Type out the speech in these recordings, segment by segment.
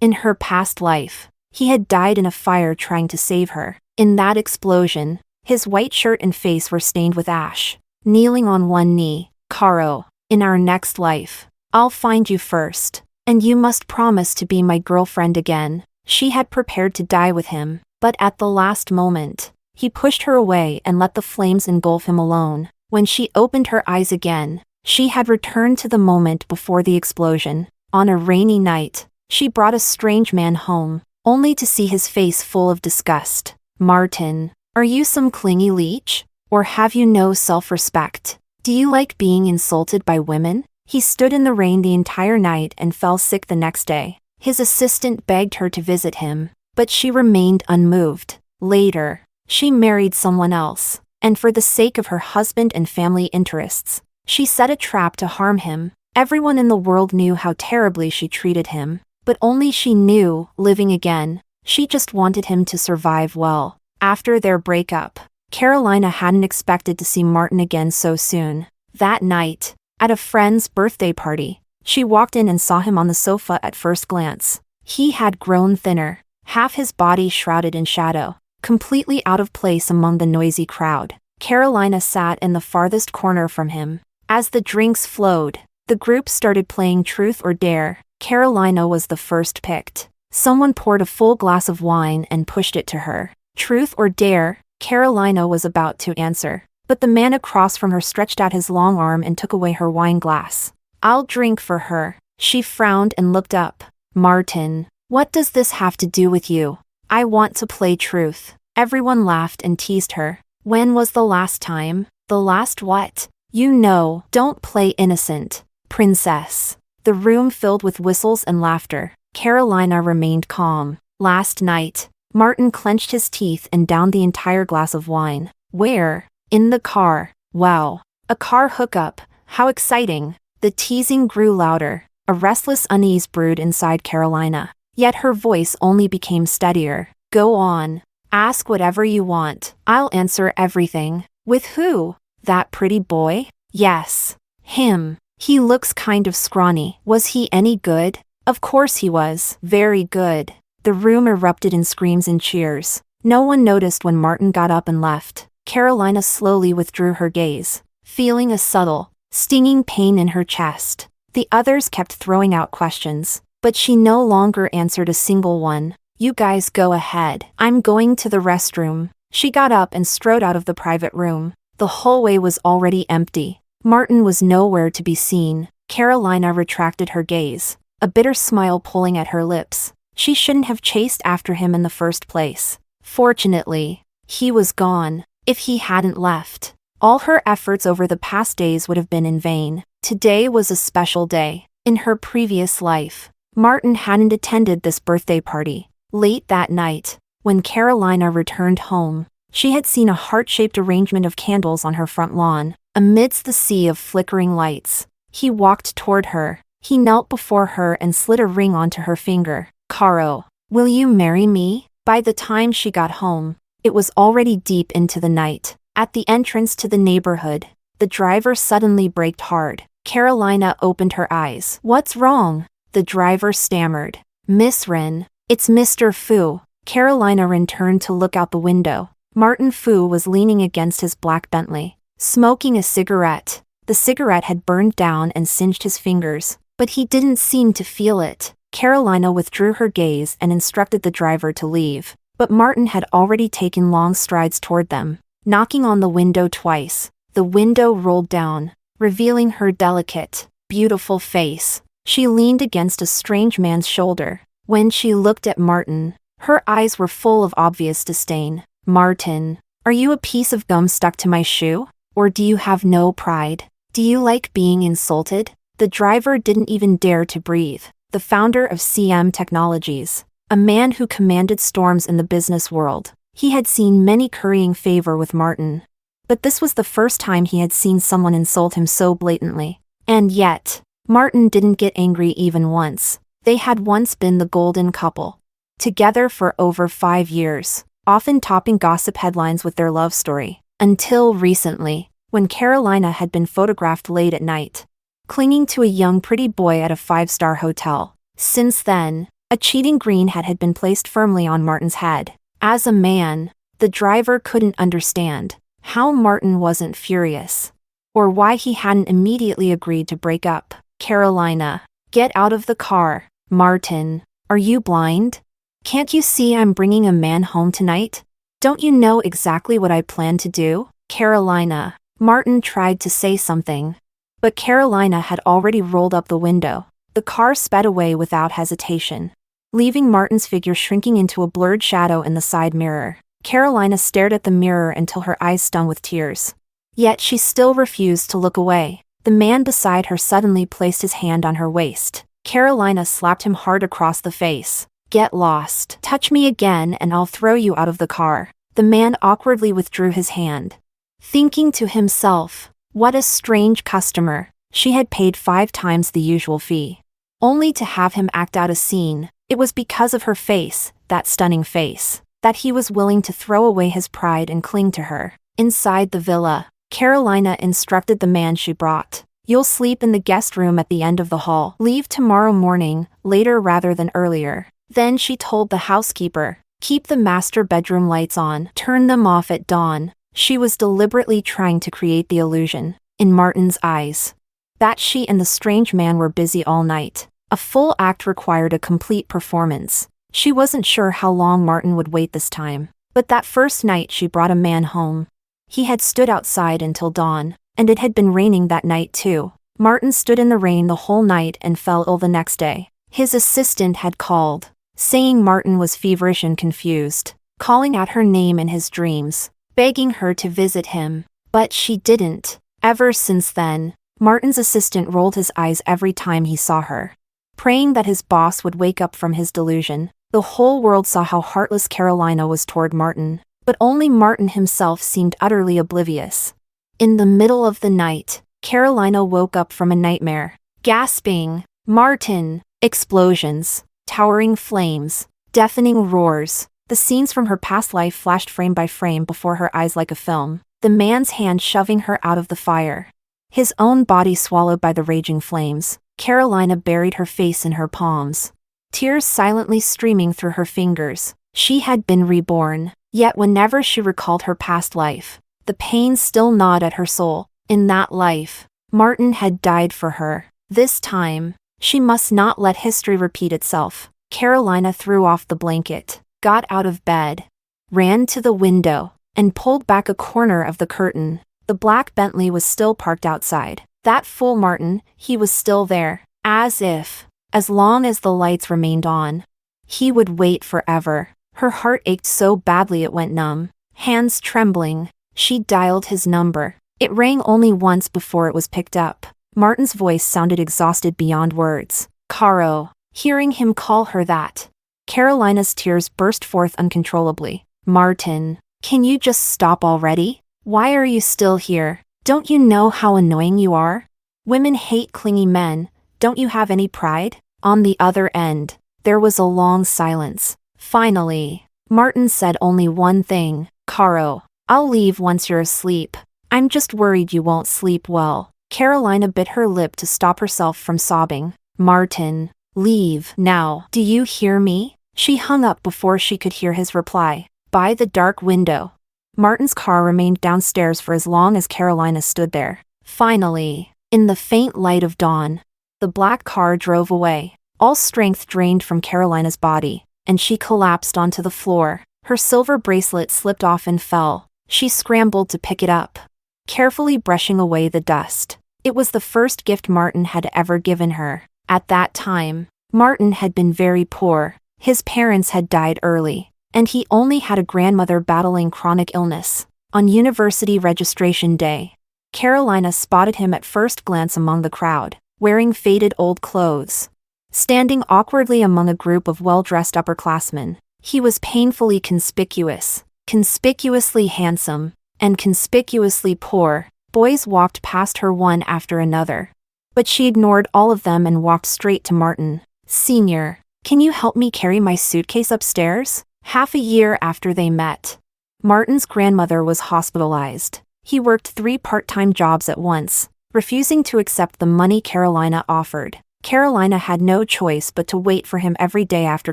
In her past life, he had died in a fire trying to save her. In that explosion, his white shirt and face were stained with ash. Kneeling on one knee, Caro, in our next life, I'll find you first, and you must promise to be my girlfriend again. She had prepared to die with him, but at the last moment, he pushed her away and let the flames engulf him alone. When she opened her eyes again, she had returned to the moment before the explosion. On a rainy night, she brought a strange man home, only to see his face full of disgust. Martin, are you some clingy leech? Or have you no self-respect? Do you like being insulted by women? He stood in the rain the entire night and fell sick the next day. His assistant begged her to visit him, but she remained unmoved. Later, she married someone else, and for the sake of her husband and family interests, she set a trap to harm him. Everyone in the world knew how terribly she treated him, but only she knew, living again, she just wanted him to survive well. After their breakup, Carolina hadn't expected to see Martin again so soon. That night, at a friend's birthday party, she walked in and saw him on the sofa at first glance. He had grown thinner, half his body shrouded in shadow, completely out of place among the noisy crowd. Carolina sat in the farthest corner from him. As the drinks flowed, the group started playing Truth or Dare. Carolina was the first picked. Someone poured a full glass of wine and pushed it to her. Truth or Dare, Carolina was about to answer, but the man across from her stretched out his long arm and took away her wine glass. I'll drink for her. She frowned and looked up. Martin, what does this have to do with you? I want to play Truth. Everyone laughed and teased her. When was the last time? The last what? You know, don't play innocent, princess. The room filled with whistles and laughter. Carolina remained calm. Last night, Martin clenched his teeth and downed the entire glass of wine. Where? In the car. Wow. A car hookup. How exciting. The teasing grew louder. A restless unease brewed inside Carolina. Yet her voice only became steadier. Go on. Ask whatever you want. I'll answer everything. With who? That pretty boy? Yes. Him. He looks kind of scrawny. Was he any good? Of course he was. Very good. The room erupted in screams and cheers. No one noticed when Martin got up and left. Carolina slowly withdrew her gaze, feeling a subtle, stinging pain in her chest. The others kept throwing out questions, but she no longer answered a single one. You guys go ahead. I'm going to the restroom. She got up and strode out of the private room. The hallway was already empty. Martin was nowhere to be seen. Carolina retracted her gaze, a bitter smile pulling at her lips. She shouldn't have chased after him in the first place. Fortunately, he was gone. If he hadn't left, all her efforts over the past days would have been in vain. Today was a special day. In her previous life, Martin hadn't attended this birthday party. Late that night, when Carolina returned home, she had seen a heart-shaped arrangement of candles on her front lawn. Amidst the sea of flickering lights, he walked toward her. He knelt before her and slid a ring onto her finger. Caro, will you marry me? By the time she got home, it was already deep into the night. At the entrance to the neighborhood, the driver suddenly braked hard. Carolina opened her eyes. What's wrong? The driver stammered. Miss Wren, it's Mr. Fu. Carolina Wren turned to look out the window. Martin Fu was leaning against his black Bentley, smoking a cigarette. The cigarette had burned down and singed his fingers, but he didn't seem to feel it. Carolina withdrew her gaze and instructed the driver to leave, but Martin had already taken long strides toward them. Knocking on the window twice, the window rolled down, revealing her delicate, beautiful face. She leaned against a strange man's shoulder. When she looked at Martin, her eyes were full of obvious disdain. Martin, are you a piece of gum stuck to my shoe? Or do you have no pride? Do you like being insulted? The driver didn't even dare to breathe. The founder of CM Technologies, a man who commanded storms in the business world. He had seen many currying favor with Martin, but this was the first time he had seen someone insult him so blatantly. And yet, Martin didn't get angry even once. They had once been the golden couple, together for over 5 years, often topping gossip headlines with their love story. Until recently, when Carolina had been photographed late at night, clinging to a young pretty boy at a 5-star hotel. Since then, A cheating green hat had been placed firmly on Martin's head. As a man, the driver couldn't understand how Martin wasn't furious, or why he hadn't immediately agreed to break up. Carolina, get out of the car. Martin, are you blind? Can't you see I'm bringing a man home tonight? Don't you know exactly what I plan to do? Carolina. Martin tried to say something, but Carolina had already rolled up the window. The car sped away without hesitation, leaving Martin's figure shrinking into a blurred shadow in the side mirror. Carolina stared at the mirror until her eyes stung with tears. Yet she still refused to look away. The man beside her suddenly placed his hand on her waist. Carolina slapped him hard across the face. Get lost. Touch me again and I'll throw you out of the car. The man awkwardly withdrew his hand, thinking to himself, what a strange customer. She had paid 5 times the usual fee, only to have him act out a scene. It was because of her face, that stunning face, that he was willing to throw away his pride and cling to her. Inside the villa, Carolina instructed the man she brought. You'll sleep in the guest room at the end of the hall. Leave tomorrow morning, later rather than earlier. Then she told the housekeeper, keep the master bedroom lights on, turn them off at dawn. She was deliberately trying to create the illusion, in Martin's eyes, that she and the strange man were busy all night. A full act required a complete performance. She wasn't sure how long Martin would wait this time, but that first night she brought a man home. He had stood outside until dawn, and it had been raining that night too. Martin stood in the rain the whole night and fell ill the next day. His assistant had called, saying Martin was feverish and confused, calling out her name in his dreams, begging her to visit him, but she didn't. Ever since then, Martin's assistant rolled his eyes every time he saw her, praying that his boss would wake up from his delusion. The whole world saw how heartless Carolina was toward Martin, but only Martin himself seemed utterly oblivious. In the middle of the night, Carolina woke up from a nightmare, gasping, Martin! Explosions, towering flames, deafening roars. The scenes from her past life flashed frame by frame before her eyes like a film. The man's hand shoving her out of the fire, his own body swallowed by the raging flames. Carolina buried her face in her palms, tears silently streaming through her fingers. She had been reborn, yet whenever she recalled her past life, the pain still gnawed at her soul. In that life, Martin had died for her. This time, she must not let history repeat itself. Carolina threw off the blanket, got out of bed, ran to the window, and pulled back a corner of the curtain. The black Bentley was still parked outside. That fool Martin, he was still there, as if, as long as the lights remained on, he would wait forever. Her heart ached so badly it went numb. Hands trembling, she dialed his number. It rang only once before it was picked up. Martin's voice sounded exhausted beyond words. Caro. Hearing him call her that, Carolina's tears burst forth uncontrollably. Martin, can you just stop already? Why are you still here? Don't you know how annoying you are? Women hate clingy men. Don't you have any pride? On the other end, there was a long silence. Finally, Martin said only one thing. Caro, I'll leave once you're asleep. I'm just worried you won't sleep well. Carolina bit her lip to stop herself from sobbing. Martin, leave now. Do you hear me? She hung up before she could hear his reply. By the dark window, Martin's car remained downstairs for as long as Carolina stood there. Finally, in the faint light of dawn, the black car drove away. All strength drained from Carolina's body, and she collapsed onto the floor. Her silver bracelet slipped off and fell. She scrambled to pick it up, carefully brushing away the dust. It was the first gift Martin had ever given her. At that time, Martin had been very poor. His parents had died early, and he only had a grandmother battling chronic illness. On university registration day, Carolina spotted him at first glance among the crowd, wearing faded old clothes, standing awkwardly among a group of well-dressed upperclassmen. He was painfully conspicuous, conspicuously handsome, and conspicuously poor. Boys walked past her one after another, but she ignored all of them and walked straight to Martin. Senior, can you help me carry my suitcase upstairs? Half a year after they met, Martin's grandmother was hospitalized. He worked 3 part-time jobs at once, refusing to accept the money Carolina offered. Carolina had no choice but to wait for him every day after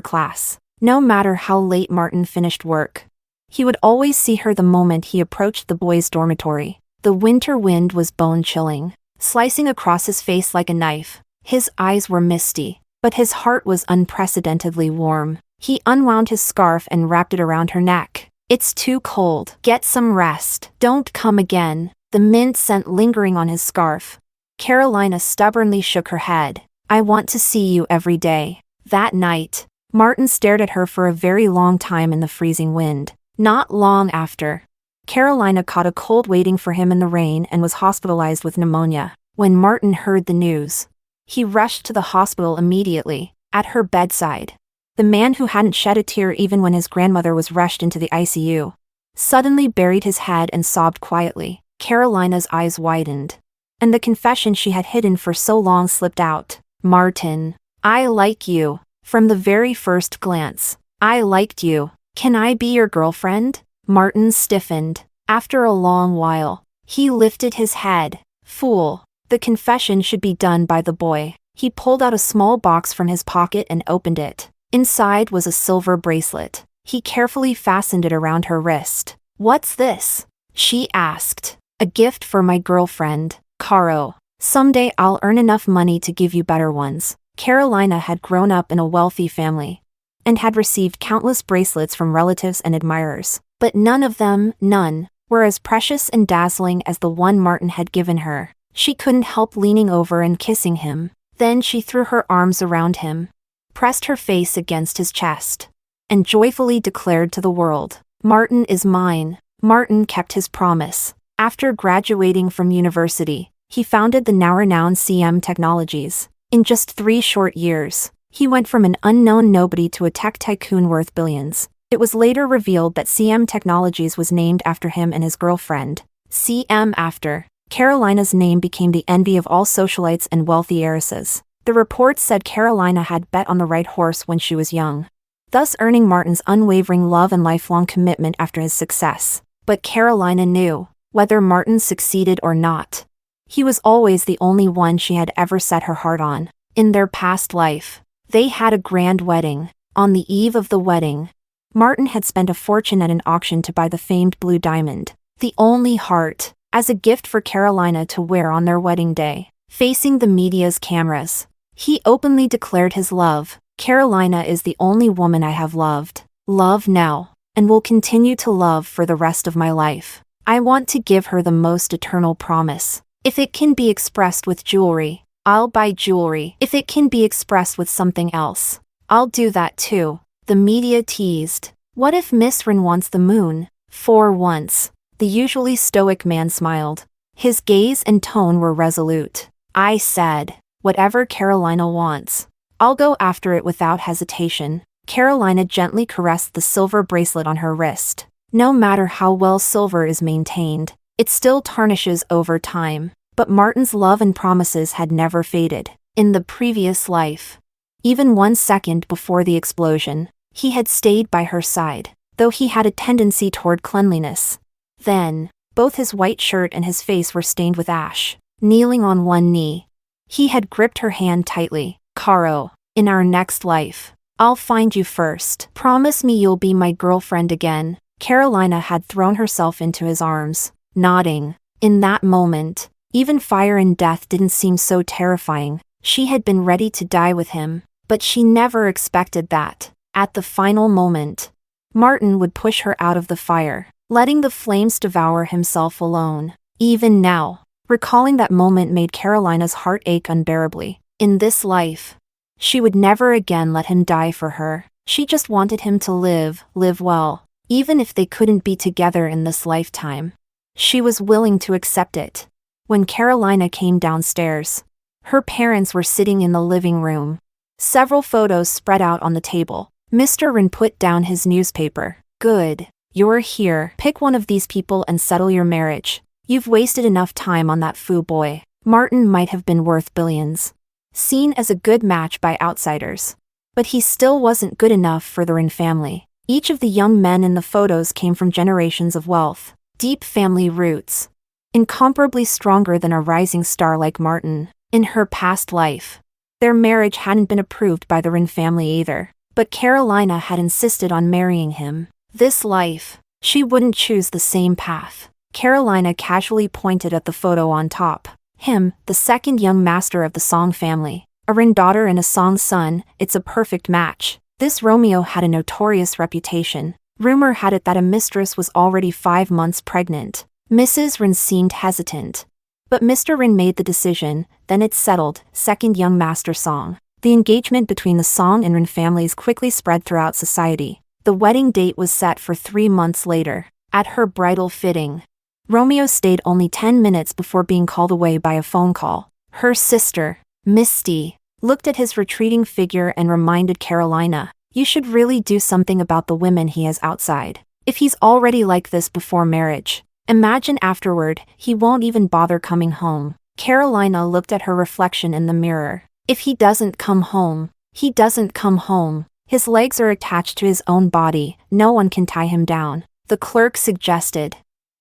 class. No matter how late Martin finished work, he would always see her the moment he approached the boys' dormitory. The winter wind was bone-chilling, slicing across his face like a knife. His eyes were misty, but his heart was unprecedentedly warm. He unwound his scarf and wrapped it around her neck. "It's too cold. Get some rest. Don't come again." The mint scent lingering on his scarf. Carolina stubbornly shook her head. "I want to see you every day." That night, Martin stared at her for a very long time in the freezing wind. Not long after, Carolina caught a cold waiting for him in the rain and was hospitalized with pneumonia. When Martin heard the news, he rushed to the hospital immediately. At her bedside, the man who hadn't shed a tear even when his grandmother was rushed into the ICU, suddenly buried his head and sobbed quietly. Carolina's eyes widened, and the confession she had hidden for so long slipped out. "Martin, I like you. From the very first glance, I liked you. Can I be your girlfriend?" Martin stiffened. After a long while, he lifted his head. Fool. The confession should be done by the boy. He pulled out a small box from his pocket and opened it. Inside was a silver bracelet. He carefully fastened it around her wrist. "What's this?" she asked. "A gift for my girlfriend, Caro. Someday I'll earn enough money to give you better ones." Carolina had grown up in a wealthy family and had received countless bracelets from relatives and admirers, but none, were as precious and dazzling as the one Martin had given her. She couldn't help leaning over and kissing him. Then she threw her arms around him, pressed her face against his chest, and joyfully declared to the world, "Martin is mine." Martin kept his promise. After graduating from university, he founded the now-renowned CM Technologies. In just 3 short years, he went from an unknown nobody to a tech tycoon worth billions. It was later revealed that CM Technologies was named after him and his girlfriend. CM after Carolina's name became the envy of all socialites and wealthy heiresses. The reports said Carolina had bet on the right horse when she was young, thus earning Martin's unwavering love and lifelong commitment after his success. But Carolina knew, whether Martin succeeded or not, he was always the only one she had ever set her heart on. In their past life, they had a grand wedding. On the eve of the wedding, Martin had spent a fortune at an auction to buy the famed blue diamond, the only heart, as a gift for Carolina to wear on their wedding day. Facing the media's cameras, he openly declared his love. "Carolina is the only woman I have loved, love now, and will continue to love for the rest of my life. I want to give her the most eternal promise. If it can be expressed with jewelry, I'll buy jewelry. If it can be expressed with something else, I'll do that too." The media teased, "What if Miss Rin wants the moon?" For once, the usually stoic man smiled. His gaze and tone were resolute. "I said, whatever Carolina wants, I'll go after it without hesitation." Carolina gently caressed the silver bracelet on her wrist. No matter how well silver is maintained, it still tarnishes over time. But Martin's love and promises had never faded. In the previous life, even 1 second before the explosion, he had stayed by her side, though he had a tendency toward cleanliness. Then, both his white shirt and his face were stained with ash. Kneeling on one knee, he had gripped her hand tightly. "Caro, in our next life, I'll find you first. Promise me you'll be my girlfriend again." Carolina had thrown herself into his arms, nodding. In that moment, even fire and death didn't seem so terrifying. She had been ready to die with him, but she never expected that, at the final moment, Martin would push her out of the fire, letting the flames devour himself alone. Even now, recalling that moment made Carolina's heart ache unbearably. In this life, she would never again let him die for her. She just wanted him to live well, even if they couldn't be together in this lifetime. She was willing to accept it. When Carolina came downstairs, her parents were sitting in the living room. Several photos spread out on the table. Mr. Rin put down his newspaper. "Good. You're here. Pick one of these people and settle your marriage. You've wasted enough time on that foo boy." Martin might have been worth billions, seen as a good match by outsiders, but he still wasn't good enough for the Rin family. Each of the young men in the photos came from generations of wealth, deep family roots, incomparably stronger than a rising star like Martin. In her past life, Their marriage hadn't been approved by the Wren family either, but Carolina had insisted on marrying him. This life, she wouldn't choose the same path. Carolina casually pointed at the photo on top. Him, the second young master of the Song family. A Wren daughter and a Song son, it's a perfect match. This Romeo had a notorious reputation. Rumor had it that a mistress was already 5 months pregnant. Mrs. Wren seemed hesitant. But Mr. Wren made the decision, then it's settled, second young master Song. The engagement between the Song and Wren families quickly spread throughout society. The wedding date was set for 3 months later. At her bridal fitting, Romeo stayed only 10 minutes before being called away by a phone call. Her sister, Misty, looked at his retreating figure and reminded Carolina, "You should really do something about the women he has outside. If he's already like this before marriage, imagine afterward, he won't even bother coming home." Carolina looked at her reflection in the mirror. If he doesn't come home, he doesn't come home. His legs are attached to his own body, no one can tie him down. The clerk suggested,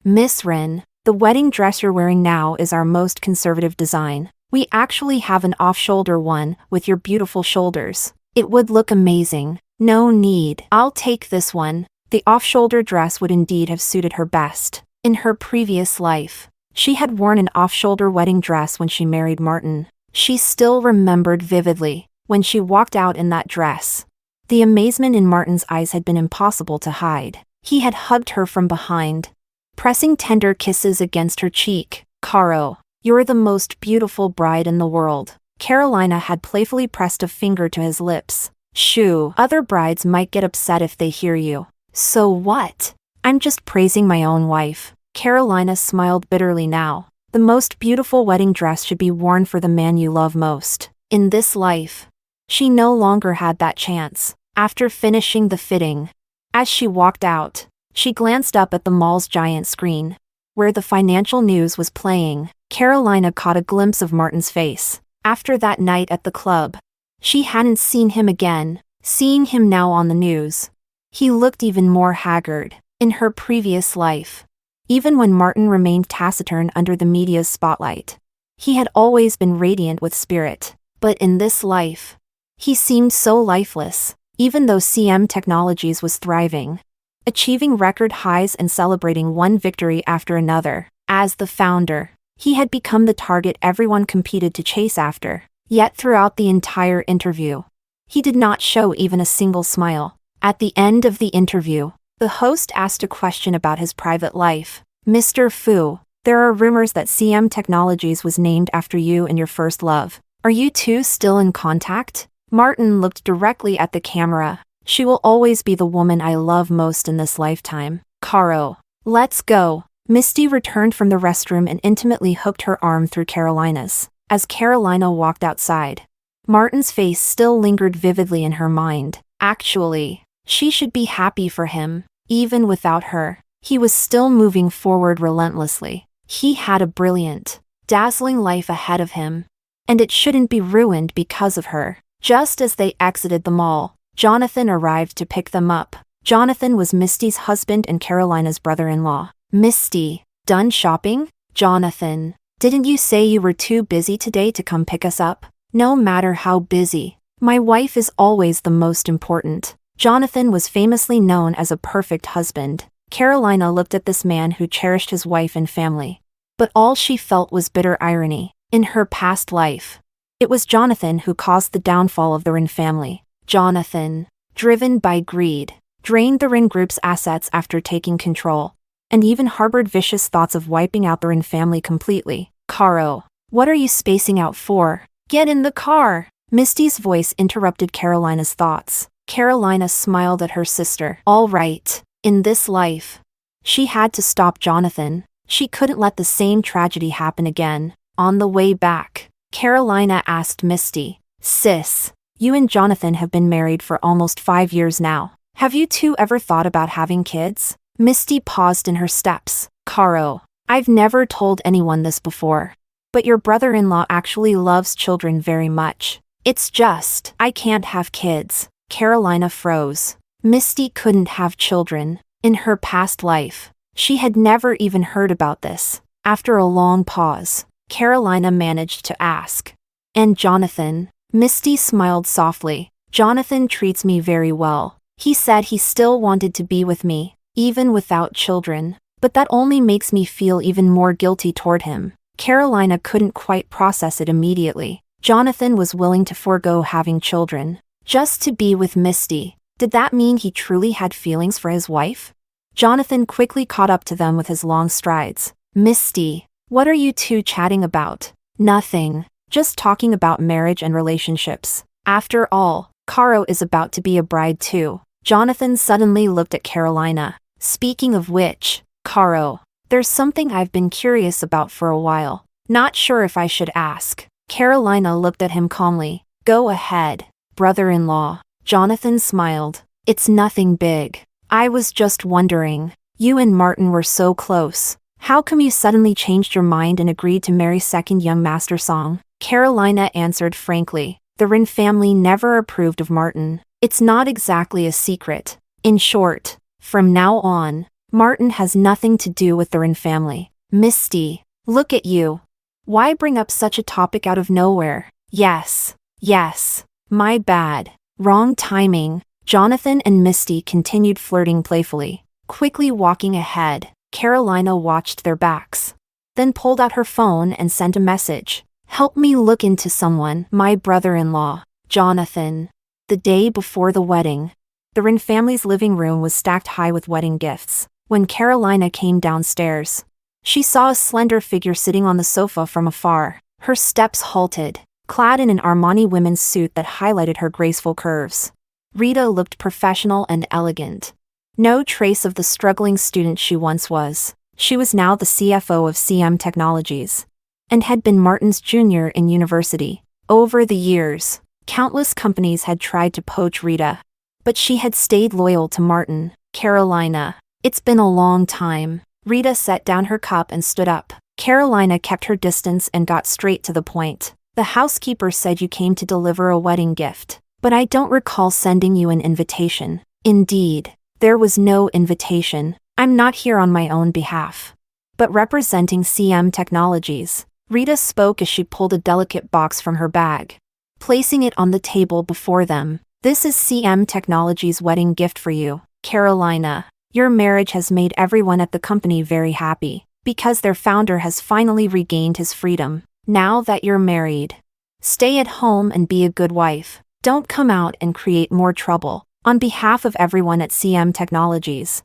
"Miss Wren, the wedding dress you're wearing now is our most conservative design. We actually have an off-shoulder one, with your beautiful shoulders. It would look amazing. No need. I'll take this one." The off-shoulder dress would indeed have suited her best. In her previous life, she had worn an off-shoulder wedding dress when she married Martin. She still remembered vividly, when she walked out in that dress. The amazement in Martin's eyes had been impossible to hide. He had hugged her from behind, pressing tender kisses against her cheek. "Caro, you're the most beautiful bride in the world." Carolina had playfully pressed a finger to his lips. "Shoo, other brides might get upset if they hear you." "So what? I'm just praising my own wife." Carolina smiled bitterly now. The most beautiful wedding dress should be worn for the man you love most. In this life, she no longer had that chance. After finishing the fitting, as she walked out, she glanced up at the mall's giant screen, where the financial news was playing. Carolina caught a glimpse of Martin's face. After that night at the club, she hadn't seen him again. Seeing him now on the news, he looked even more haggard. In her previous life, even when Martin remained taciturn under the media's spotlight, he had always been radiant with spirit. But in this life, he seemed so lifeless. Even though CM Technologies was thriving, achieving record highs and celebrating one victory after another, as the founder, he had become the target everyone competed to chase after. Yet throughout the entire interview, he did not show even a single smile. At the end of the interview, the host asked a question about his private life. "Mr. Fu, there are rumors that CM Technologies was named after you and your first love. Are you two still in contact?" Martin looked directly at the camera. "She will always be the woman I love most in this lifetime. Caro, let's go." Misty returned from the restroom and intimately hooked her arm through Carolina's. As Carolina walked outside, Martin's face still lingered vividly in her mind. Actually, she should be happy for him. Even without her, he was still moving forward relentlessly. He had a brilliant, dazzling life ahead of him, and it shouldn't be ruined because of her. Just as they exited the mall, Jonathan arrived to pick them up. Jonathan was Misty's husband and Carolina's brother-in-law. "Misty, done shopping?" "Jonathan, didn't you say you were too busy today to come pick us up?" "No matter how busy, my wife is always the most important." Jonathan was famously known as a perfect husband. Carolina looked at this man who cherished his wife and family, but all she felt was bitter irony. In her past life, it was Jonathan who caused the downfall of the Wren family. Jonathan, driven by greed, drained the Wren group's assets after taking control, and even harbored vicious thoughts of wiping out the Wren family completely. "Caro, what are you spacing out for? Get in the car!" Misty's voice interrupted Carolina's thoughts. Carolina smiled at her sister. All right, in this life, she had to stop Jonathan. She couldn't let the same tragedy happen again. On the way back, Carolina asked Misty, "Sis, you and Jonathan have been married for almost 5 years now. Have you two ever thought about having kids?" Misty paused in her steps. "Caro, I've never told anyone this before, but your brother-in-law actually loves children very much. It's just, I can't have kids." Carolina froze. Misty couldn't have children. In her past life, she had never even heard about this. After a long pause, Carolina managed to ask, "And Jonathan, Misty smiled softly. Jonathan treats me very well. He said he still wanted to be with me, even without children. But that only makes me feel even more guilty toward him. Carolina couldn't quite process it immediately. Jonathan was willing to forego having children, just to be with Misty. Did that mean he truly had feelings for his wife? Jonathan quickly caught up to them with his long strides. Misty, what are you two chatting about? Nothing. Just talking about marriage and relationships. After all, Caro is about to be a bride too. Jonathan suddenly looked at Carolina. Speaking of which, Caro, there's something I've been curious about for a while. Not sure if I should ask. Carolina looked at him calmly. Go ahead, brother-in-law. Jonathan smiled. It's nothing big. I was just wondering. You and Martin were so close. How come you suddenly changed your mind and agreed to marry second young Master Song? Carolina answered frankly. The Rin family never approved of Martin. It's not exactly a secret. In short, from now on, Martin has nothing to do with the Rin family. Misty, look at you. Why bring up such a topic out of nowhere? Yes, my bad. Wrong timing. Jonathan and Misty continued flirting playfully. Quickly walking ahead, Carolina watched their backs. Then pulled out her phone and sent a message. Help me look into someone, my brother-in-law, Jonathan. The day before the wedding, the Rin family's living room was stacked high with wedding gifts. When Carolina came downstairs, she saw a slender figure sitting on the sofa from afar. Her steps halted, clad in an Armani women's suit that highlighted her graceful curves. Rita looked professional and elegant. No trace of the struggling student she once was. She was now the CFO of CM Technologies, and had been Martin's junior in university. Over the years, countless companies had tried to poach Rita, but she had stayed loyal to Martin. Carolina, it's been a long time. Rita set down her cup and stood up. Carolina kept her distance and got straight to the point. The housekeeper said you came to deliver a wedding gift, but I don't recall sending you an invitation. Indeed, there was no invitation. I'm not here on my own behalf, but representing CM Technologies. Rita spoke as she pulled a delicate box from her bag, placing it on the table before them. This is CM Technologies' wedding gift for you, Carolina. Your marriage has made everyone at the company very happy, because their founder has finally regained his freedom. Now that you're married, stay at home and be a good wife. Don't come out and create more trouble. On behalf of everyone at CM Technologies,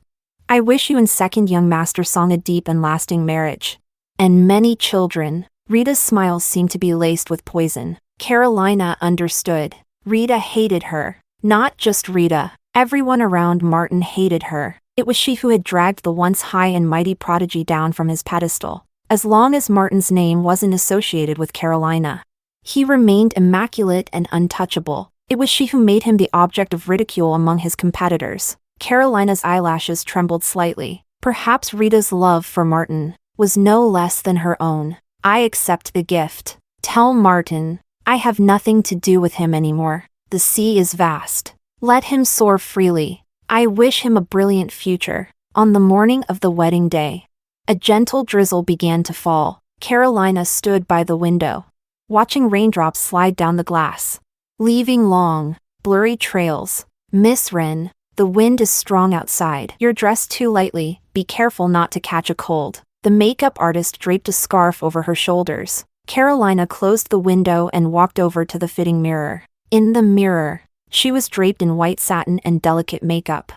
I wish you and second young Master Song a deep and lasting marriage, and many children. Rita's smile seemed to be laced with poison. Carolina understood. Rita hated her. Not just Rita. Everyone around Martin hated her. It was she who had dragged the once high and mighty prodigy down from his pedestal. As long as Martin's name wasn't associated with Carolina, he remained immaculate and untouchable. It was she who made him the object of ridicule among his competitors. Carolina's eyelashes trembled slightly. Perhaps Rita's love for Martin was no less than her own. I accept the gift. Tell Martin, I have nothing to do with him anymore. The sea is vast. Let him soar freely. I wish him a brilliant future. On the morning of the wedding day, a gentle drizzle began to fall. Carolina stood by the window, watching raindrops slide down the glass, leaving long, blurry trails. Miss Wren, the wind is strong outside. You're dressed too lightly. Be careful not to catch a cold. The makeup artist draped a scarf over her shoulders. Carolina closed the window and walked over to the fitting mirror. In the mirror, she was draped in white satin and delicate makeup,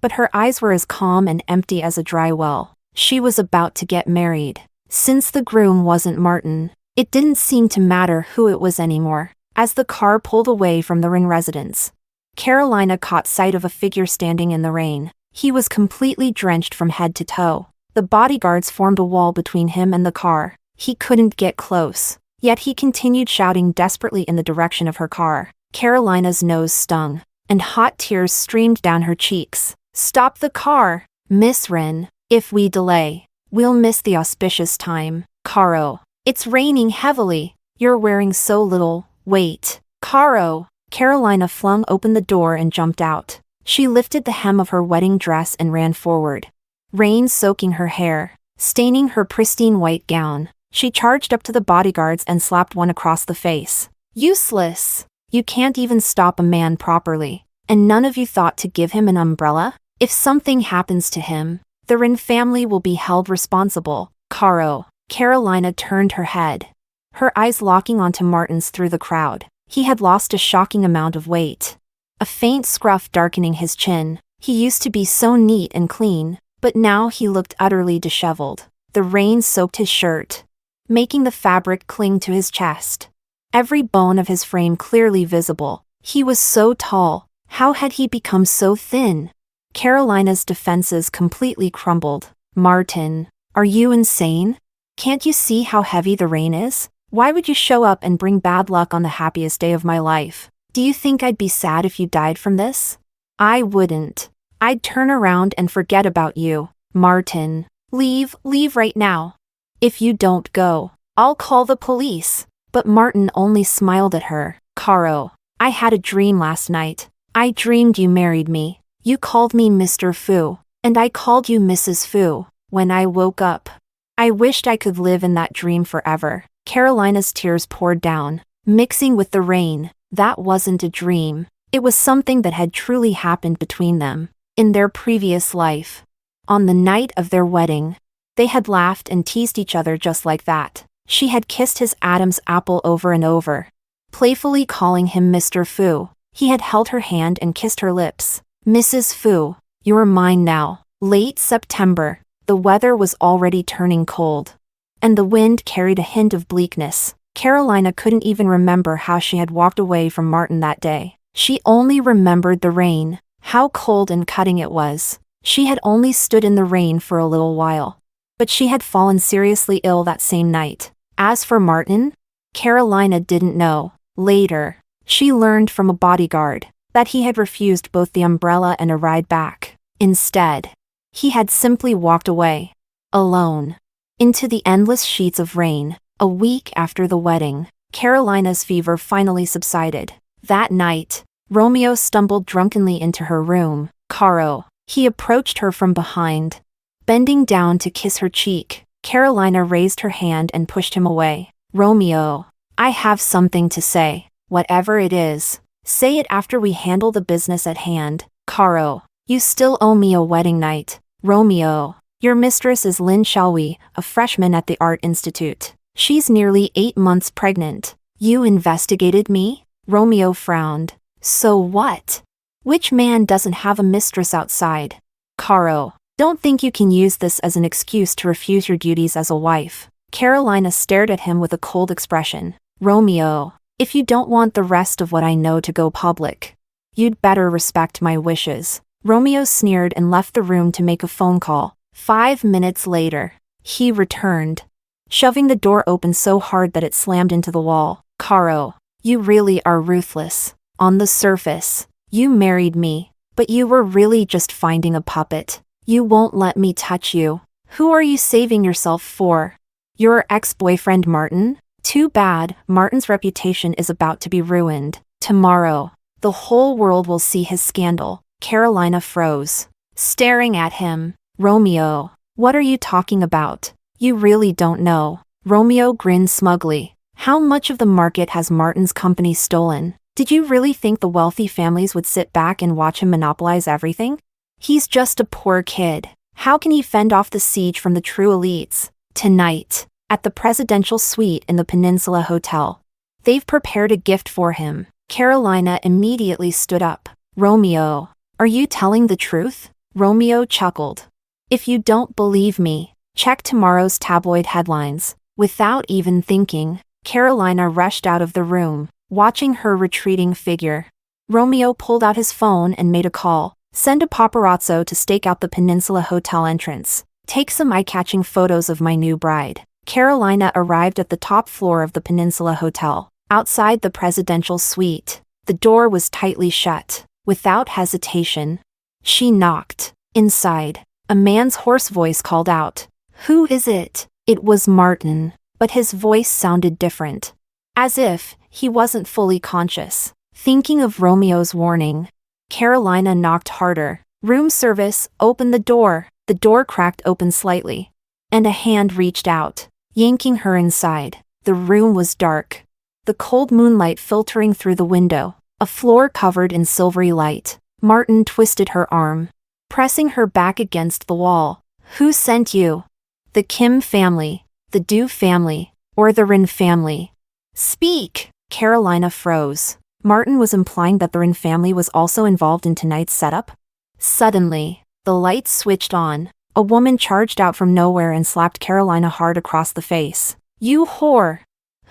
but her eyes were as calm and empty as a dry well. She was about to get married. Since the groom wasn't Martin, it didn't seem to matter who it was anymore. As the car pulled away from the Rin residence, Carolina caught sight of a figure standing in the rain. He was completely drenched from head to toe. The bodyguards formed a wall between him and the car. He couldn't get close, yet he continued shouting desperately in the direction of her car. Carolina's nose stung, and hot tears streamed down her cheeks. Stop the car! Miss Wren, if we delay, we'll miss the auspicious time. Caro, it's raining heavily. You're wearing so little. Wait. Caro! Carolina flung open the door and jumped out. She lifted the hem of her wedding dress and ran forward, rain soaking her hair, staining her pristine white gown. She charged up to the bodyguards and slapped one across the face. Useless! You can't even stop a man properly. And none of you thought to give him an umbrella? If something happens to him, the Wren family will be held responsible. Caro. Carolina turned her head, her eyes locking onto Martin's through the crowd. He had lost a shocking amount of weight, a faint scruff darkening his chin. He used to be so neat and clean, but now he looked utterly disheveled. The rain soaked his shirt, making the fabric cling to his chest, every bone of his frame clearly visible. He was so tall. How had he become so thin? Carolina's defenses completely crumbled. Martin, are you insane? Can't you see how heavy the rain is? Why would you show up and bring bad luck on the happiest day of my life? Do you think I'd be sad if you died from this? I wouldn't. I'd turn around and forget about you. Martin, leave right now. If you don't go, I'll call the police. But Martin only smiled at her. Caro, I had a dream last night. I dreamed you married me. You called me Mr. Fu, and I called you Mrs. Fu. When I woke up, I wished I could live in that dream forever. Carolina's tears poured down, mixing with the rain. That wasn't a dream. It was something that had truly happened between them, in their previous life. On the night of their wedding, they had laughed and teased each other just like that. She had kissed his Adam's apple over and over, playfully calling him Mr. Fu. He had held her hand and kissed her lips. Mrs. Fu, you're mine now. Late September, the weather was already turning cold, and the wind carried a hint of bleakness. Carolina couldn't even remember how she had walked away from Martin that day. She only remembered the rain, how cold and cutting it was. She had only stood in the rain for a little while, but she had fallen seriously ill that same night. As for Martin, Carolina didn't know. Later, she learned from a bodyguard that he had refused both the umbrella and a ride back. Instead, he had simply walked away, alone, into the endless sheets of rain. A week after the wedding, Carolina's fever finally subsided. That night, Romeo stumbled drunkenly into her room. Caro. He approached her from behind, bending down to kiss her cheek. Carolina raised her hand and pushed him away. Romeo, I have something to say. Whatever it is, say it after we handle the business at hand. Caro, you still owe me a wedding night. Romeo, your mistress is Lynn Shalwi, a freshman at the Art Institute. She's nearly 8 months pregnant. You investigated me? Romeo frowned. So what? Which man doesn't have a mistress outside? Caro, don't think you can use this as an excuse to refuse your duties as a wife. Carolina stared at him with a cold expression. Romeo, if you don't want the rest of what I know to go public, you'd better respect my wishes. Romeo sneered and left the room to make a phone call. 5 minutes later, he returned, shoving the door open so hard that it slammed into the wall. Caro, you really are ruthless. On the surface, you married me, but you were really just finding a puppet. You won't let me touch you. Who are you saving yourself for? Your ex-boyfriend Martin? Too bad. Martin's reputation is about to be ruined. Tomorrow, the whole world will see his scandal. Carolina froze, staring at him. Romeo, what are you talking about? You really don't know. Romeo grinned smugly. How much of the market has Martin's company stolen? Did you really think the wealthy families would sit back and watch him monopolize everything? He's just a poor kid. How can he fend off the siege from the true elites? Tonight, at the presidential suite in the Peninsula Hotel, they've prepared a gift for him. Carolina immediately stood up. Romeo, are you telling the truth? Romeo chuckled. If you don't believe me, check tomorrow's tabloid headlines. Without even thinking, Carolina rushed out of the room, watching her retreating figure. Romeo pulled out his phone and made a call. Send a paparazzo to stake out the Peninsula Hotel entrance. Take some eye-catching photos of my new bride. Carolina arrived at the top floor of the Peninsula Hotel. Outside the presidential suite, the door was tightly shut. Without hesitation, she knocked. Inside, a man's hoarse voice called out, "Who is it?" It was Martin, but his voice sounded different, as if he wasn't fully conscious. Thinking of Romeo's warning, Carolina knocked harder. Room service, open the door. The door cracked open slightly, and a hand reached out, yanking her inside. The room was dark, the cold moonlight filtering through the window, a floor covered in silvery light. Martin twisted her arm, pressing her back against the wall. Who sent you? The Kim family, the Du family, or the Rin family? Speak! Carolina froze. Martin was implying that the Rin family was also involved in tonight's setup? Suddenly, the lights switched on. A woman charged out from nowhere and slapped Carolina hard across the face. You whore!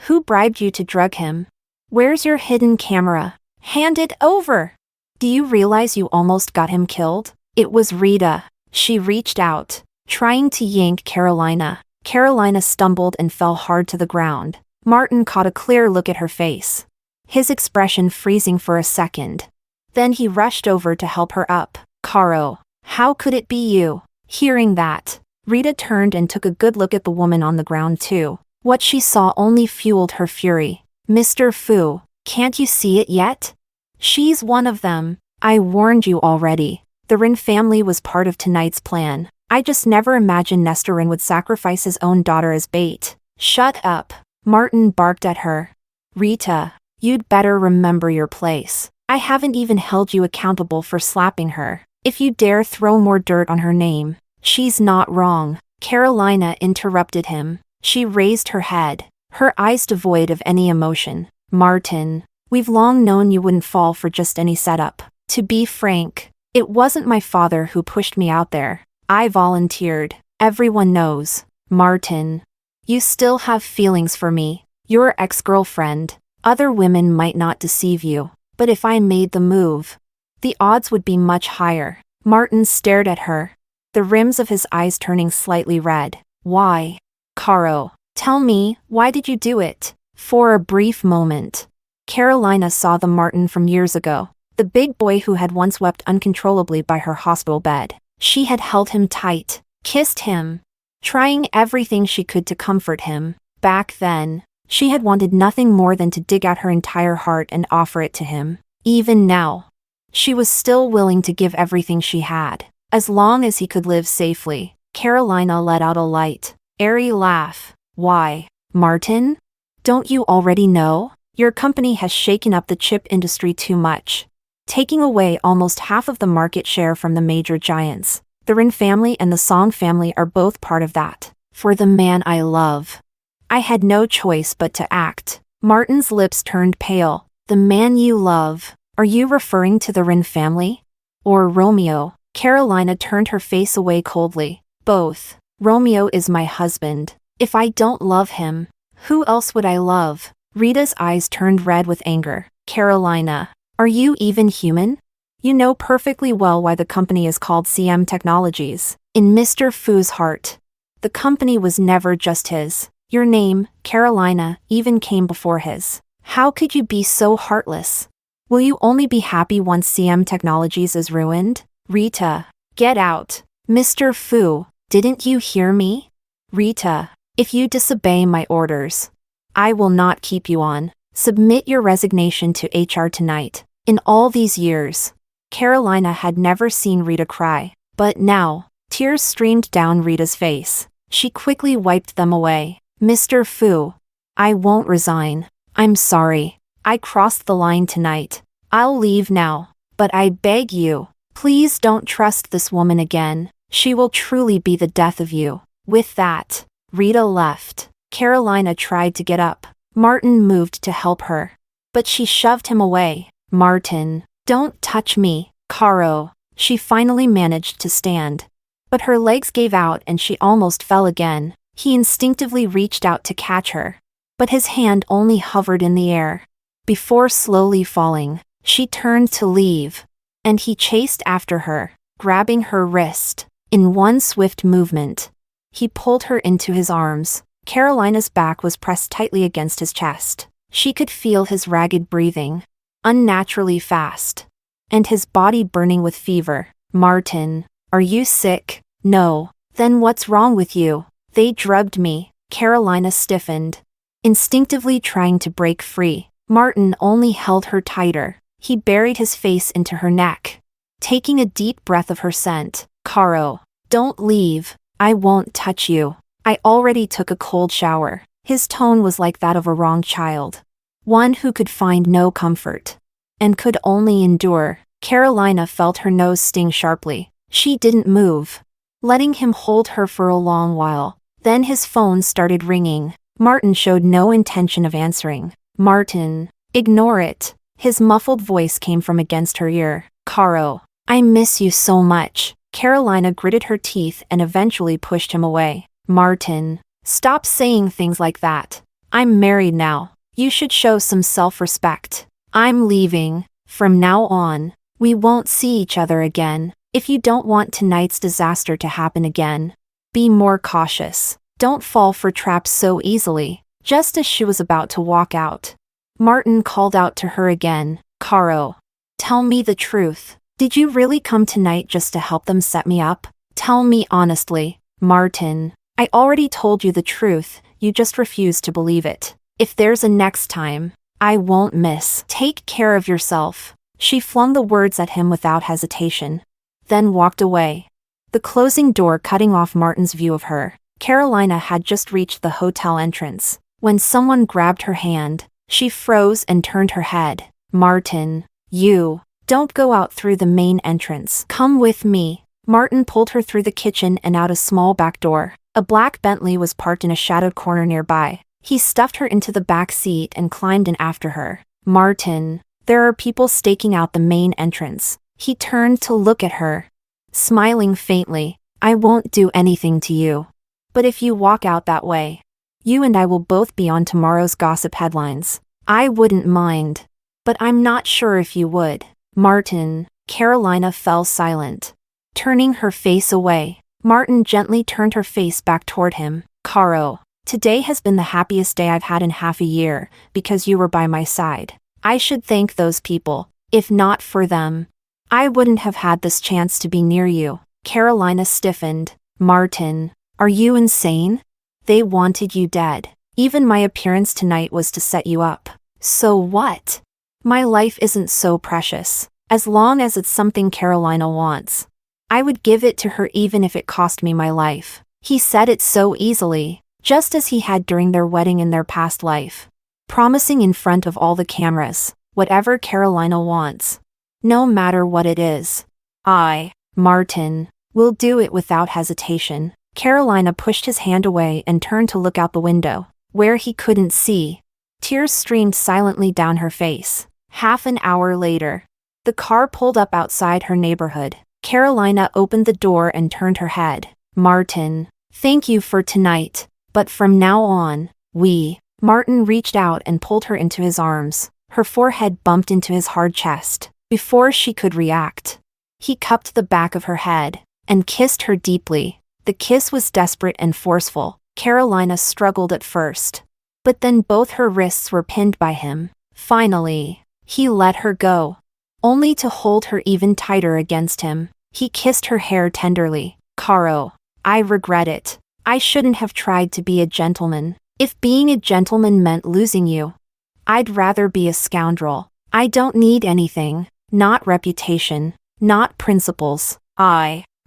Who bribed you to drug him? Where's your hidden camera? Hand it over! Do you realize you almost got him killed? It was Rita. She reached out, trying to yank Carolina. Carolina stumbled and fell hard to the ground. Martin caught a clear look at her face, his expression freezing for a second. Then he rushed over to help her up. Caro, how could it be you? Hearing that, Rita turned and took a good look at the woman on the ground too. What she saw only fueled her fury. Mr. Fu, can't you see it yet? She's one of them. I warned you already. The Rin family was part of tonight's plan. I just never imagined Nestor Rin would sacrifice his own daughter as bait. Shut up. Martin barked at her. Rita, you'd better remember your place. I haven't even held you accountable for slapping her. If you dare throw more dirt on her name, she's not wrong. Carolina interrupted him. She raised her head, her eyes devoid of any emotion. Martin, we've long known you wouldn't fall for just any setup. To be frank, it wasn't my father who pushed me out there. I volunteered. Everyone knows. Martin, you still have feelings for me. Your ex-girlfriend. Other women might not deceive you, but if I made the move, the odds would be much higher. Martin stared at her, the rims of his eyes turning slightly red. Why? Caro, tell me, why did you do it? For a brief moment, Carolina saw the Martin from years ago, the big boy who had once wept uncontrollably by her hospital bed. She had held him tight, kissed him, trying everything she could to comfort him. Back then, she had wanted nothing more than to dig out her entire heart and offer it to him. Even now, she was still willing to give everything she had, as long as he could live safely. Carolina let out a light, airy laugh. Why, Martin? Don't you already know? Your company has shaken up the chip industry too much, taking away almost half of the market share from the major giants. The Rin family and the Song family are both part of that. For the man I love, I had no choice but to act. Martin's lips turned pale. The man you love? Are you referring to the Rin family? Or Romeo? Carolina turned her face away coldly. Both. Romeo is my husband. If I don't love him, who else would I love? Rita's eyes turned red with anger. Carolina, are you even human? You know perfectly well why the company is called CM Technologies. In Mr. Fu's heart, the company was never just his. Your name, Carolina, even came before his. How could you be so heartless? Will you only be happy once CM Technologies is ruined? Rita, get out. Mr. Fu, didn't you hear me? Rita, if you disobey my orders, I will not keep you on. Submit your resignation to HR tonight. In all these years, Carolina had never seen Rita cry, but now, tears streamed down Rita's face. She quickly wiped them away. Mr. Fu, I won't resign. I'm sorry. I crossed the line tonight. I'll leave now, but I beg you, please don't trust this woman again. She will truly be the death of you. With that, Rita left. Carolina tried to get up. Martin moved to help her, but she shoved him away. Martin, don't touch me. Caro, she finally managed to stand, but her legs gave out and she almost fell again. He instinctively reached out to catch her, but his hand only hovered in the air. Before slowly falling, she turned to leave, and he chased after her, grabbing her wrist. In one swift movement, he pulled her into his arms. Carolina's back was pressed tightly against his chest. She could feel his ragged breathing, unnaturally fast, and his body burning with fever. Martin, are you sick? No. Then what's wrong with you? They drugged me. Carolina stiffened, instinctively trying to break free. Martin only held her tighter. He buried his face into her neck, taking a deep breath of her scent. Caro, don't leave. I won't touch you. I already took a cold shower. His tone was like that of a wrong child. one who could find no comfort and could only endure. Carolina felt her nose sting sharply. She didn't move, letting him hold her for a long while. Then his phone started ringing. Martin showed no intention of answering. "Martin, ignore it." His muffled voice came from against her ear. "Caro, I miss you so much." Carolina gritted her teeth and eventually pushed him away. "Martin, stop saying things like that. I'm married now. You should show some self-respect. I'm leaving. From now on, we won't see each other again. If you don't want tonight's disaster to happen again, be more cautious. Don't fall for traps so easily." Just as she was about to walk out, Martin called out to her again. "Caro, tell me the truth. Did you really come tonight just to help them set me up? Tell me honestly." "Martin, I already told you the truth, you just refuse to believe it. If there's a next time, I won't miss. Take care of yourself." She flung the words at him without hesitation, then walked away, the closing door cutting off Martin's view of her. Carolina had just reached the hotel entrance when someone grabbed her hand. She froze and turned her head. "Martin, you, don't go out through the main entrance. Come with me." Martin pulled her through the kitchen and out a small back door. A black Bentley was parked in a shadowed corner nearby. He stuffed her into the back seat and climbed in after her. "Martin, there are people staking out the main entrance." He turned to look at her, smiling faintly. "I won't do anything to you. But if you walk out that way, you and I will both be on tomorrow's gossip headlines." "I wouldn't mind, but I'm not sure if you would." "Martin." Carolina fell silent, turning her face away. Martin gently turned her face back toward him. "Caro, today has been the happiest day I've had in half a year, because you were by my side. I should thank those people. If not for them, I wouldn't have had this chance to be near you." Carolina stiffened. "Martin, are you insane? They wanted you dead. Even my appearance tonight was to set you up. So what? My life isn't so precious. As long as it's something Carolina wants, I would give it to her even if it cost me my life." He said it so easily, just as he had during their wedding in their past life, promising in front of all the cameras, whatever Carolina wants, no matter what it is. Martin, will do it without hesitation." Carolina pushed his hand away and turned to look out the window, where he couldn't see. Tears streamed silently down her face. Half an hour later, the car pulled up outside her neighborhood. Carolina opened the door and turned her head. "Martin, thank you for tonight, but from now on, Martin reached out and pulled her into his arms. Her forehead bumped into his hard chest. Before she could react, he cupped the back of her head and kissed her deeply. The kiss was desperate and forceful. Carolina struggled at first, but then both her wrists were pinned by him. Finally, he let her go, only to hold her even tighter against him. He kissed her hair tenderly. "Caro, I regret it. I shouldn't have tried to be a gentleman. If being a gentleman meant losing you, I'd rather be a scoundrel. I don't need anything, not reputation, not principles.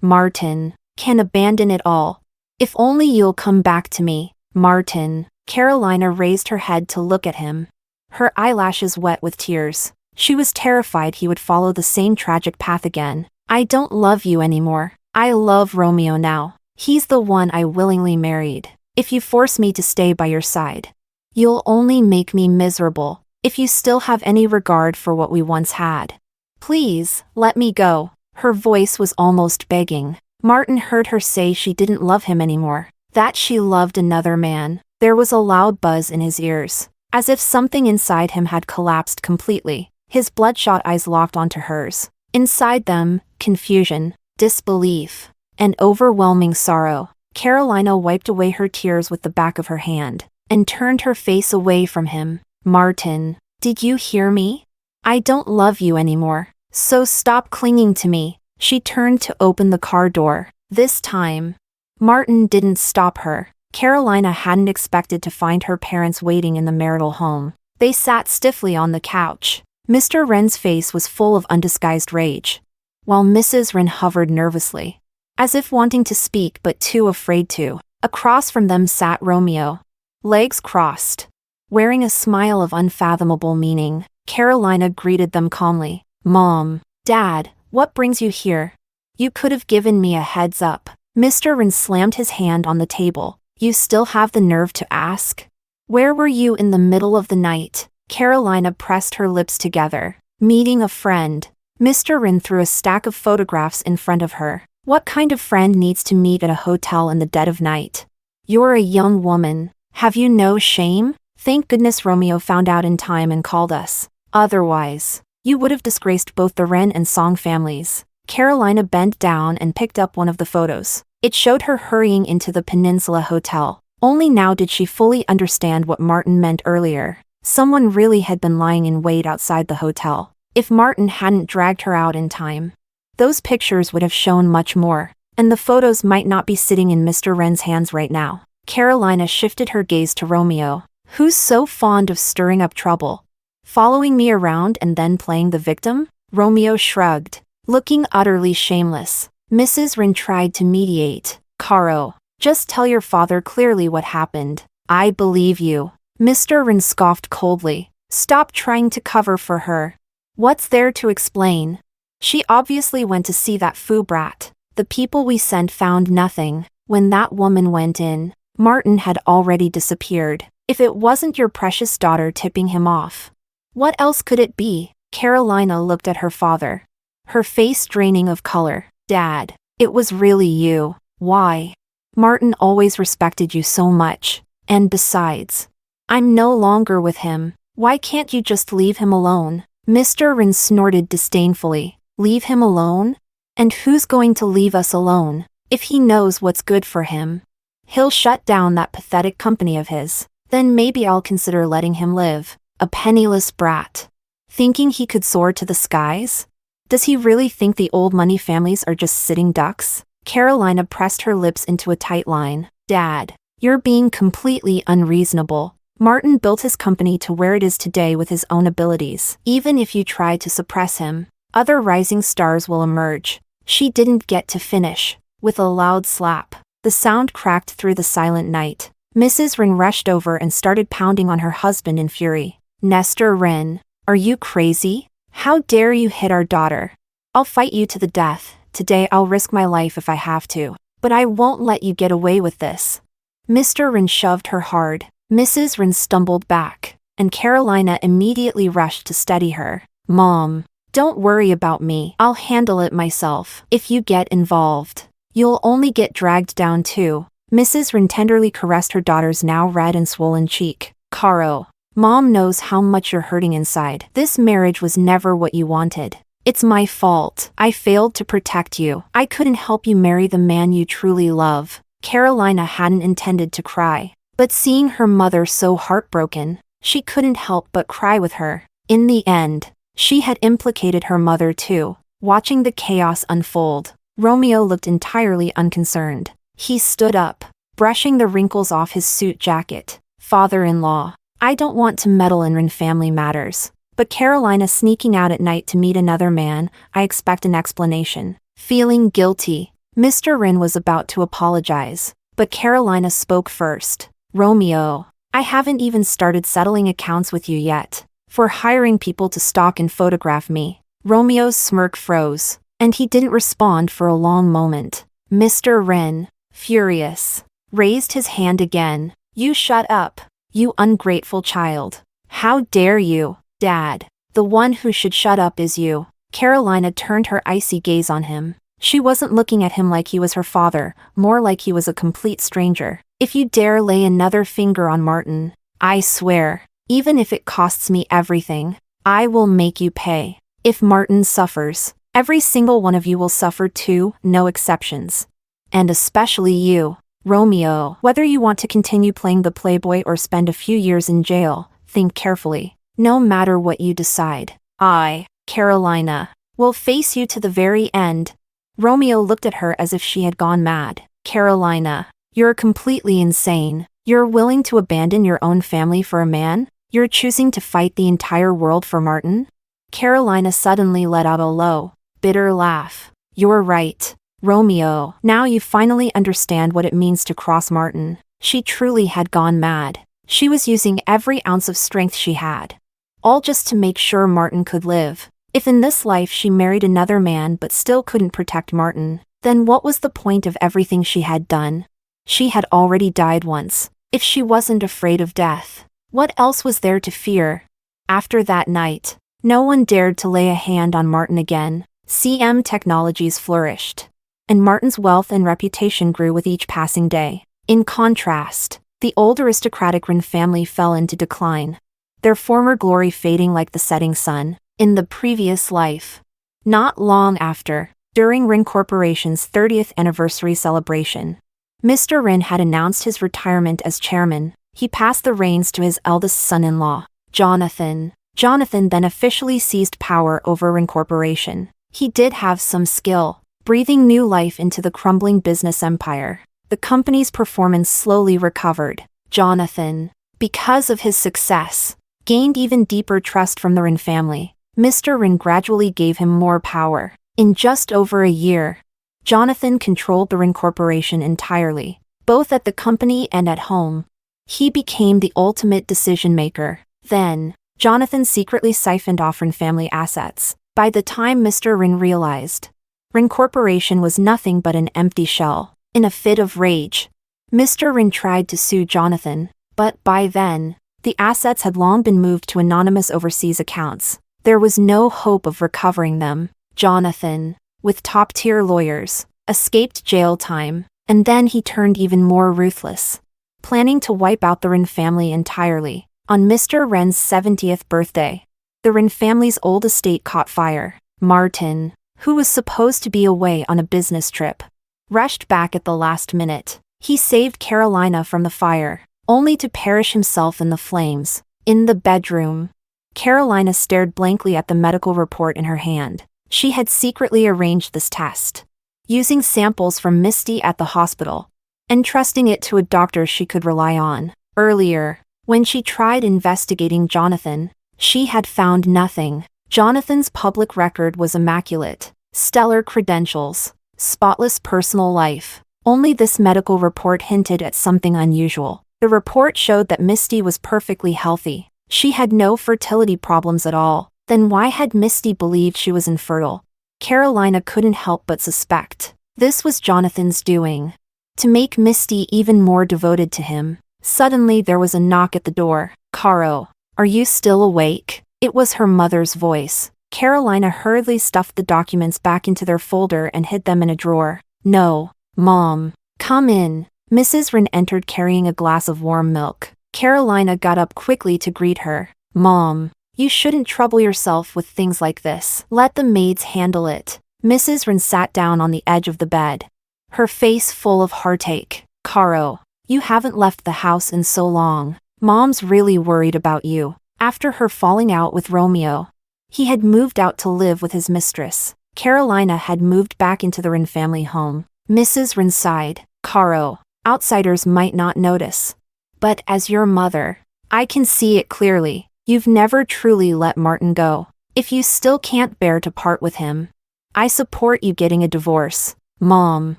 Martin, can abandon it all. If only you'll come back to me." "Martin." Carolina raised her head to look at him, her eyelashes wet with tears. She was terrified he would follow the same tragic path again. "I don't love you anymore. I love Romeo now. He's the one I willingly married. If you force me to stay by your side, you'll only make me miserable. If you still have any regard for what we once had, please, let me go." Her voice was almost begging. Martin heard her say she didn't love him anymore, that she loved another man. There was a loud buzz in his ears, as if something inside him had collapsed completely. His bloodshot eyes locked onto hers. Inside them, confusion, disbelief, and overwhelming sorrow. Carolina wiped away her tears with the back of her hand and turned her face away from him. "Martin, did you hear me? I don't love you anymore, so stop clinging to me." She turned to open the car door. This time, Martin didn't stop her. Carolina hadn't expected to find her parents waiting in the marital home. They sat stiffly on the couch. Mr. Wren's face was full of undisguised rage, while Mrs. Wren hovered nervously, as if wanting to speak but too afraid to. Across from them sat Romeo, legs crossed, Wearing a smile of unfathomable meaning, Carolina greeted them calmly. Mom, Dad, what brings you here? You could have given me a heads up. Mr. Rin slammed his hand on the table. You still have the nerve to ask? Where were you in the middle of the night? Carolina pressed her lips together. Meeting a friend. Mr. Rin threw a stack of photographs in front of her. What kind of friend needs to meet at a hotel in the dead of night? You're a young woman. Have you no shame? Thank goodness Romeo found out in time and called us. Otherwise, you would have disgraced both the Ren and Song families. Carolina bent down and picked up one of the photos. It showed her hurrying into the Peninsula Hotel. Only now did she fully understand what Martin meant earlier. Someone really had been lying in wait outside the hotel. If Martin hadn't dragged her out in time, those pictures would have shown much more, and the photos might not be sitting in Mr. Ren's hands right now. Carolina shifted her gaze to Romeo. Who's so fond of stirring up trouble? Following me around and then playing the victim? Romeo shrugged, looking utterly shameless. Mrs. Rin tried to mediate. Caro, just tell your father clearly what happened. I believe you. Mr. Rin scoffed coldly. Stop trying to cover for her. What's there to explain? She obviously went to see that foo brat. The people we sent found nothing. When that woman went in, Martin had already disappeared. If it wasn't your precious daughter tipping him off, what else could it be? Carolina looked at her father, her face draining of color. Dad, it was really you. Why? Martin always respected you so much. And besides, I'm no longer with him. Why can't you just leave him alone? Mr. Rin snorted disdainfully. Leave him alone? And who's going to leave us alone? If he knows what's good for him, he'll shut down that pathetic company of his. Then maybe I'll consider letting him live. A penniless brat. Thinking he could soar to the skies? Does he really think the old money families are just sitting ducks? Carolina pressed her lips into a tight line. Dad, you're being completely unreasonable. Martin built his company to where it is today with his own abilities. Even if you try to suppress him, other rising stars will emerge. She didn't get to finish. With a loud slap, the sound cracked through the silent night. Mrs. Rin rushed over and started pounding on her husband in fury. Nestor Rin, are you crazy? How dare you hit our daughter? I'll fight you to the death. Today I'll risk my life if I have to. But I won't let you get away with this. Mr. Rin shoved her hard. Mrs. Rin stumbled back, and Carolina immediately rushed to steady her. Mom, don't worry about me. I'll handle it myself. If you get involved, you'll only get dragged down too. Mrs. Rin tenderly caressed her daughter's now red and swollen cheek. Caro, Mom knows how much you're hurting inside. This marriage was never what you wanted. It's my fault. I failed to protect you. I couldn't help you marry the man you truly love. Carolina hadn't intended to cry, but seeing her mother so heartbroken, she couldn't help but cry with her. In the end, she had implicated her mother too. Watching the chaos unfold, Romeo looked entirely unconcerned. He stood up, brushing the wrinkles off his suit jacket. Father-in-law, I don't want to meddle in Rin family matters, but Carolina sneaking out at night to meet another man, I expect an explanation. Feeling guilty, Mr. Rin was about to apologize, but Carolina spoke first. Romeo, I haven't even started settling accounts with you yet, for hiring people to stalk and photograph me. Romeo's smirk froze, and he didn't respond for a long moment. Mr. Rin, furious, raised his hand again. You shut up, you ungrateful child. How dare you? Dad, the one who should shut up is you. Carolina turned her icy gaze on him. She wasn't looking at him like he was her father, more like he was a complete stranger. If you dare lay another finger on Martin, I swear, even if it costs me everything, I will make you pay. If Martin suffers, every single one of you will suffer too, no exceptions. And especially you, Romeo. Whether you want to continue playing the playboy or spend a few years in jail, think carefully. No matter what you decide, I, Carolina, will face you to the very end. Romeo looked at her as if she had gone mad. Carolina, you're completely insane. You're willing to abandon your own family for a man? You're choosing to fight the entire world for Martin? Carolina suddenly let out a low, bitter laugh. You're right, Romeo. Now you finally understand what it means to cross Martin. She truly had gone mad. She was using every ounce of strength she had. All just to make sure Martin could live. If in this life she married another man but still couldn't protect Martin, then what was the point of everything she had done? She had already died once. If she wasn't afraid of death, what else was there to fear? After that night, no one dared to lay a hand on Martin again. CM technologies flourished, and Martin's wealth and reputation grew with each passing day. In contrast, the old aristocratic Wren family fell into decline, their former glory fading like the setting sun in the previous life. Not long after, during Wren Corporation's 30th anniversary celebration, Mr. Wren had announced his retirement as chairman. He passed the reins to his eldest son-in-law, Jonathan. Jonathan then officially seized power over Wren Corporation. He did have some skill, breathing new life into the crumbling business empire. The company's performance slowly recovered. Jonathan, because of his success, gained even deeper trust from the Wren family. Mr. Wren gradually gave him more power. In just over a year, Jonathan controlled the Wren Corporation entirely, both at the company and at home. He became the ultimate decision-maker. Then, Jonathan secretly siphoned off Wren family assets. By the time Mr. Wren realized, Wren Corporation was nothing but an empty shell. In a fit of rage, Mr. Wren tried to sue Jonathan, but by then, the assets had long been moved to anonymous overseas accounts. There was no hope of recovering them. Jonathan, with top-tier lawyers, escaped jail time, and then he turned even more ruthless, planning to wipe out the Wren family entirely. On Mr. Wren's 70th birthday, the Wren family's old estate caught fire. Martin, who was supposed to be away on a business trip, rushed back at the last minute. He saved Carolina from the fire, only to perish himself in the flames. In the bedroom, Carolina stared blankly at the medical report in her hand. She had secretly arranged this test, using samples from Misty at the hospital, and trusting it to a doctor she could rely on. Earlier, when she tried investigating Jonathan, she had found nothing. Jonathan's public record was immaculate. Stellar credentials, spotless personal life. Only this medical report hinted at something unusual. The report showed that Misty was perfectly healthy. She had no fertility problems at all. Then why had Misty believed she was infertile? Carolina couldn't help but suspect this was Jonathan's doing, to make Misty even more devoted to him. Suddenly there was a knock at the door. "Caro, are you still awake?" It was her mother's voice. Carolina hurriedly stuffed the documents back into their folder and hid them in a drawer. "No, Mom. Come in." Mrs. Wren entered carrying a glass of warm milk. Carolina got up quickly to greet her. "Mom, you shouldn't trouble yourself with things like this. Let the maids handle it." Mrs. Wren sat down on the edge of the bed, her face full of heartache. "Caro, you haven't left the house in so long. Mom's really worried about you." After her falling out with Romeo, he had moved out to live with his mistress. Carolina had moved back into the Wren family home. Mrs. Wren sighed. "Caro, outsiders might not notice, but as your mother, I can see it clearly. You've never truly let Martin go. If you still can't bear to part with him, I support you getting a divorce." "Mom,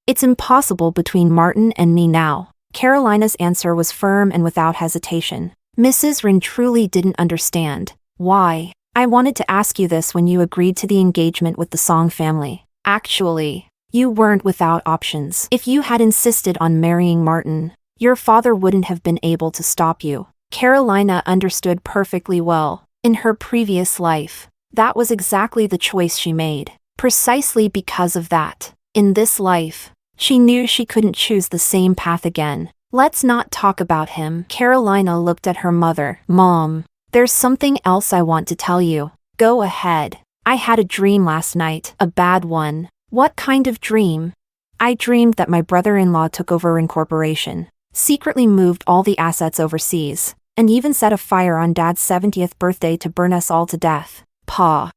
it's impossible between Martin and me now." Carolina's answer was firm and without hesitation. Mrs. Wren truly didn't understand. "Why? I wanted to ask you this when you agreed to the engagement with the Song family. Actually, you weren't without options. If you had insisted on marrying Martin, your father wouldn't have been able to stop you." Carolina understood perfectly well. In her previous life, that was exactly the choice she made. Precisely because of that, in this life, she knew she couldn't choose the same path again. "Let's not talk about him." Carolina looked at her mother. "Mom, there's something else I want to tell you." "Go ahead." "I had a dream last night, a bad one." "What kind of dream?" "I dreamed that my brother-in-law took over Wren Corporation, secretly moved all the assets overseas, and even set a fire on Dad's 70th birthday to burn us all to death." Pa,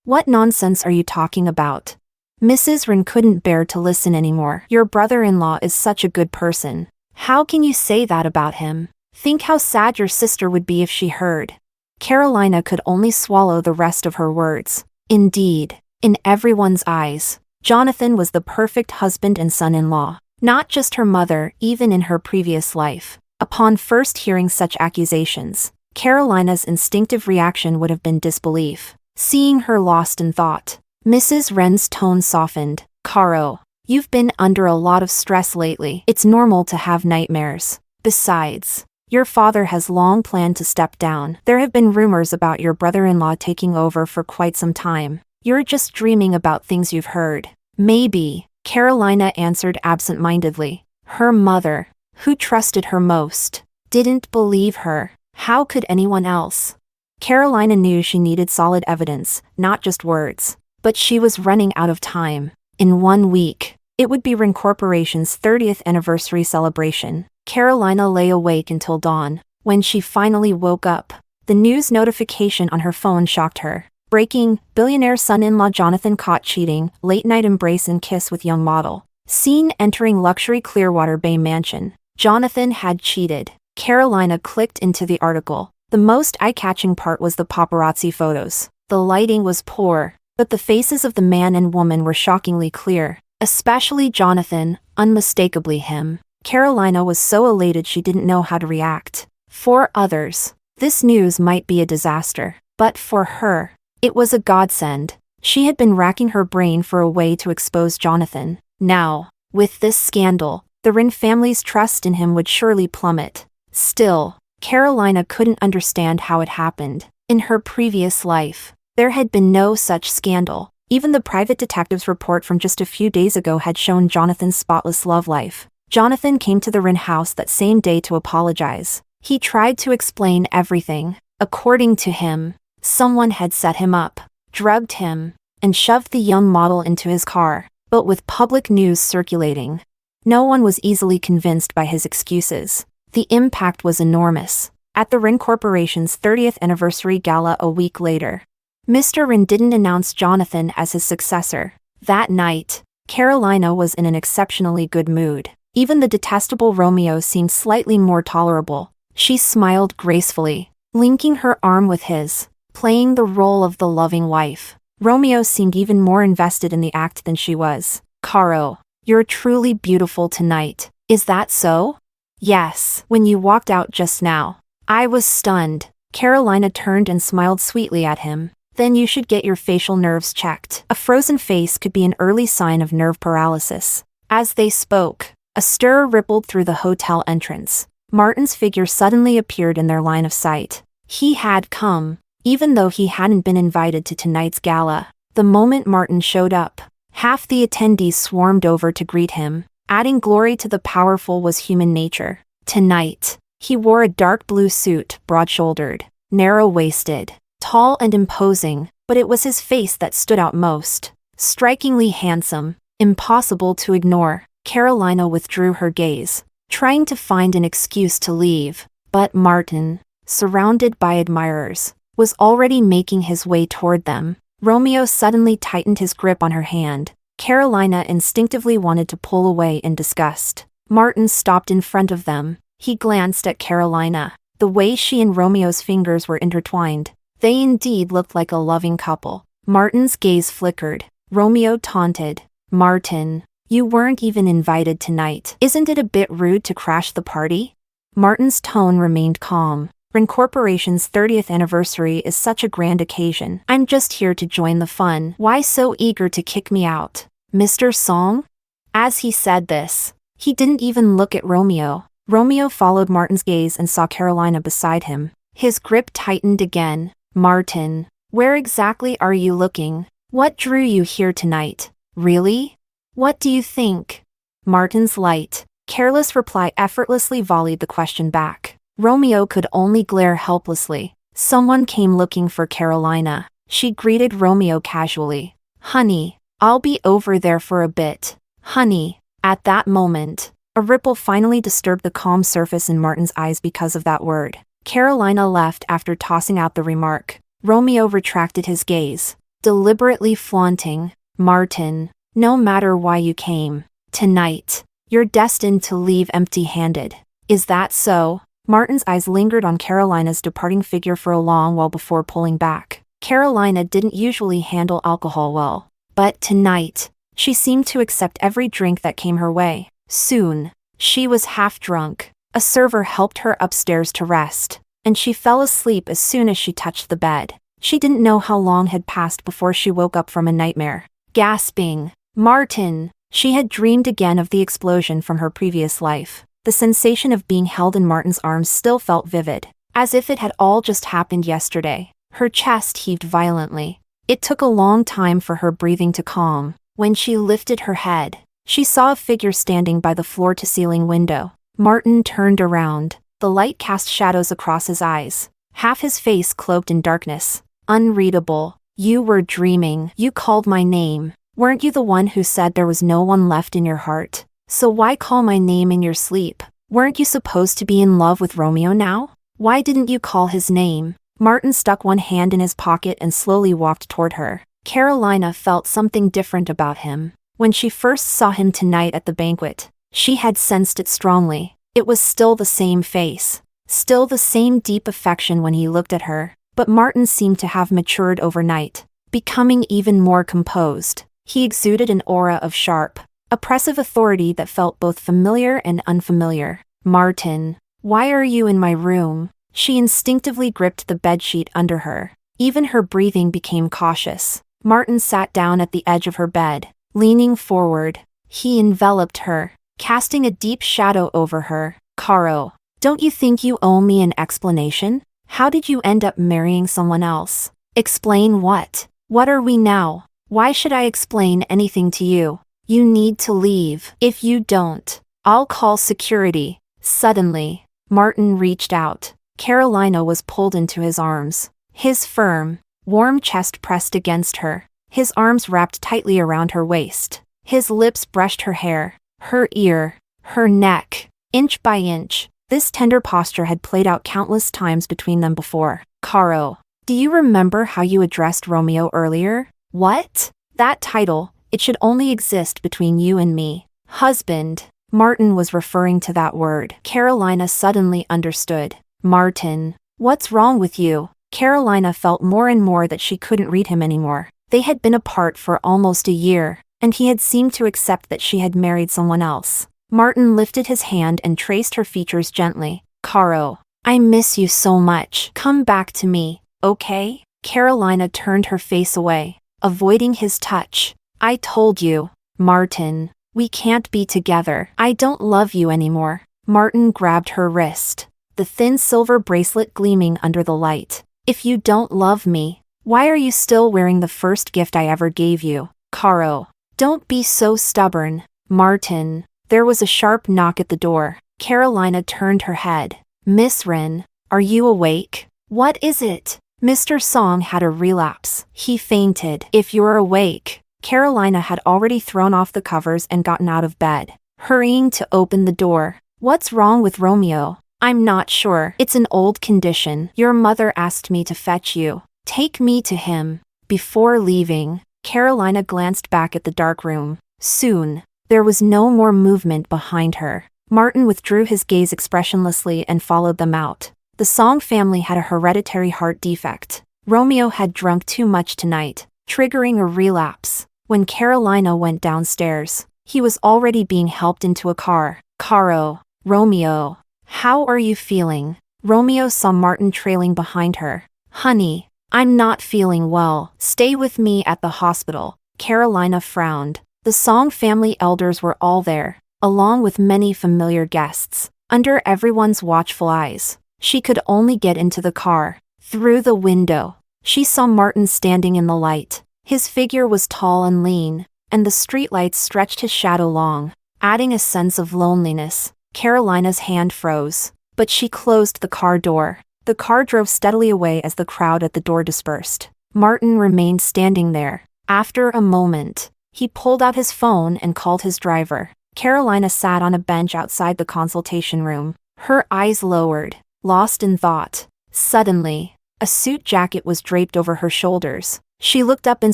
what nonsense are you talking about?" Mrs. Wren couldn't bear to listen anymore. "Your brother-in-law is such a good person. How can you say that about him? Think how sad your sister would be if she heard." Carolina could only swallow the rest of her words. Indeed, in everyone's eyes, Jonathan was the perfect husband and son-in-law. Not just her mother, even in her previous life, Upon first hearing such accusations, Carolina's instinctive reaction would have been disbelief. Seeing her lost in thought, Mrs. Wren's tone softened. Caro, you've been under a lot of stress lately. It's normal to have nightmares. Besides, your father has long planned to step down. There have been rumors about your brother-in-law taking over for quite some time. You're just dreaming about things you've heard. Maybe, Carolina answered absent-mindedly. Her mother, who trusted her most, didn't believe her. How could anyone else? Carolina knew she needed solid evidence, not just words. But she was running out of time. In 1 week, it would be Ren Corporation's 30th anniversary celebration. Carolina lay awake until dawn. When she finally woke up, the news notification on her phone shocked her. Breaking, billionaire son-in-law Jonathan caught cheating, late-night embrace and kiss with young model. Seen entering luxury Clearwater Bay mansion. Jonathan had cheated. Carolina clicked into the article. The most eye-catching part was the paparazzi photos. The lighting was poor, but the faces of the man and woman were shockingly clear. Especially Jonathan, unmistakably him. Carolina was so elated she didn't know how to react. For others, this news might be a disaster. But for her, it was a godsend. She had been racking her brain for a way to expose Jonathan. Now, with this scandal, the Wren family's trust in him would surely plummet. Still, Carolina couldn't understand how it happened. In her previous life, there had been no such scandal. Even the private detective's report from just a few days ago had shown Jonathan's spotless love life. Jonathan came to the Wren house that same day to apologize. He tried to explain everything. According to him, someone had set him up, drugged him, and shoved the young model into his car. But with public news circulating, no one was easily convinced by his excuses. The impact was enormous. At the Wren Corporation's 30th anniversary gala a week later, Mr. Wren didn't announce Jonathan as his successor. That night, Carolina was in an exceptionally good mood. Even the detestable Romeo seemed slightly more tolerable. She smiled gracefully, linking her arm with his, playing the role of the loving wife. Romeo seemed even more invested in the act than she was. Caro, you're truly beautiful tonight. Is that so? Yes. When you walked out just now, I was stunned. Carolina turned and smiled sweetly at him. Then you should get your facial nerves checked. A frozen face could be an early sign of nerve paralysis. As they spoke, a stir rippled through the hotel entrance. Martin's figure suddenly appeared in their line of sight. He had come, even though he hadn't been invited to tonight's gala. The moment Martin showed up, half the attendees swarmed over to greet him. Adding glory to the powerful was human nature. Tonight, he wore a dark blue suit, broad-shouldered, narrow-waisted, tall and imposing, but it was his face that stood out most. Strikingly handsome, impossible to ignore. Carolina withdrew her gaze, trying to find an excuse to leave. But Martin, surrounded by admirers, was already making his way toward them. Romeo suddenly tightened his grip on her hand. Carolina instinctively wanted to pull away in disgust. Martin stopped in front of them. He glanced at Carolina. The way she and Romeo's fingers were intertwined, they indeed looked like a loving couple. Martin's gaze flickered. Romeo taunted, "Martin, you weren't even invited tonight. Isn't it a bit rude to crash the party?" Martin's tone remained calm. Wren Corporation's 30th anniversary is such a grand occasion. I'm just here to join the fun. Why so eager to kick me out, Mr. Song? As he said this, he didn't even look at Romeo. Romeo followed Martin's gaze and saw Carolina beside him. His grip tightened again. "Martin, where exactly are you looking? What drew you here tonight? Really? What do you think?" Martin's light, careless reply effortlessly volleyed the question back. Romeo could only glare helplessly. Someone came looking for Carolina. She greeted Romeo casually. "Honey, I'll be over there for a bit. Honey." At that moment, a ripple finally disturbed the calm surface in Martin's eyes because of that word. Carolina left after tossing out the remark. Romeo retracted his gaze, deliberately flaunting, "Martin, no matter why you came, tonight, you're destined to leave empty-handed. Is that so?" Martin's eyes lingered on Carolina's departing figure for a long while before pulling back. Carolina didn't usually handle alcohol well, but tonight, she seemed to accept every drink that came her way. Soon, she was half drunk. A server helped her upstairs to rest, and she fell asleep as soon as she touched the bed. She didn't know how long had passed before she woke up from a nightmare. Gasping, "Martin!" She had dreamed again of the explosion from her previous life. The sensation of being held in Martin's arms still felt vivid, as if it had all just happened yesterday. Her chest heaved violently. It took a long time for her breathing to calm. When she lifted her head, she saw a figure standing by the floor-to-ceiling window. Martin turned around. The light cast shadows across his eyes, half his face cloaked in darkness. Unreadable. "You were dreaming. You called my name. Weren't you the one who said there was no one left in your heart? So why call my name in your sleep? Weren't you supposed to be in love with Romeo now? Why didn't you call his name?" Martin stuck one hand in his pocket and slowly walked toward her. Carolina felt something different about him. When she first saw him tonight at the banquet, she had sensed it strongly. It was still the same face, still the same deep affection when he looked at her, but Martin seemed to have matured overnight, becoming even more composed. He exuded an aura of sharp, oppressive authority that felt both familiar and unfamiliar. "Martin, why are you in my room?" She instinctively gripped the bedsheet under her. Even her breathing became cautious. Martin sat down at the edge of her bed, leaning forward. He enveloped her, casting a deep shadow over her. "Caro, don't you think you owe me an explanation? How did you end up marrying someone else?" "Explain what? What are we now? Why should I explain anything to you? You need to leave. If you don't, I'll call security." Suddenly, Martin reached out. Carolina was pulled into his arms. His firm, warm chest pressed against her. His arms wrapped tightly around her waist. His lips brushed her hair, her ear, her neck, inch by inch. This tender posture had played out countless times between them before. "Caro, do you remember how you addressed Romeo earlier?" "What? That title, it should only exist between you and me." "Husband." Martin was referring to that word. Carolina suddenly understood. "Martin, what's wrong with you?" Carolina felt more and more that she couldn't read him anymore. They had been apart for almost a year, and he had seemed to accept that she had married someone else. Martin lifted his hand and traced her features gently. "Caro, I miss you so much. Come back to me, okay?" Carolina turned her face away, avoiding his touch. "I told you, Martin, we can't be together. I don't love you anymore." Martin grabbed her wrist, the thin silver bracelet gleaming under the light. "If you don't love me, why are you still wearing the first gift I ever gave you?" "Caro, don't be so stubborn." "Martin." There was a sharp knock at the door. Carolina turned her head. "Miss Wren, are you awake?" "What is it?" Mr. Song had a relapse. He fainted. "If you're awake." Carolina had already thrown off the covers and gotten out of bed, hurrying to open the door. "What's wrong with Romeo?" "I'm not sure. It's an old condition. Your mother asked me to fetch you. Take me to him." Before leaving, Carolina glanced back at the dark room. Soon, there was no more movement behind her. Martin withdrew his gaze expressionlessly and followed them out. The Song family had a hereditary heart defect. Romeo had drunk too much tonight, triggering a relapse. When Carolina went downstairs, he was already being helped into a car. "Caro, Romeo, how are you feeling?" Romeo saw Martin trailing behind her. "Honey, I'm not feeling well. Stay with me at the hospital." Carolina frowned. The Song family elders were all there, along with many familiar guests. Under everyone's watchful eyes, she could only get into the car. Through the window, she saw Martin standing in the light. His figure was tall and lean, and the streetlights stretched his shadow long, adding a sense of loneliness. Carolina's hand froze, but she closed the car door. The car drove steadily away as the crowd at the door dispersed. Martin remained standing there. After a moment, he pulled out his phone and called his driver. Carolina sat on a bench outside the consultation room, her eyes lowered, lost in thought. Suddenly, a suit jacket was draped over her shoulders. She looked up in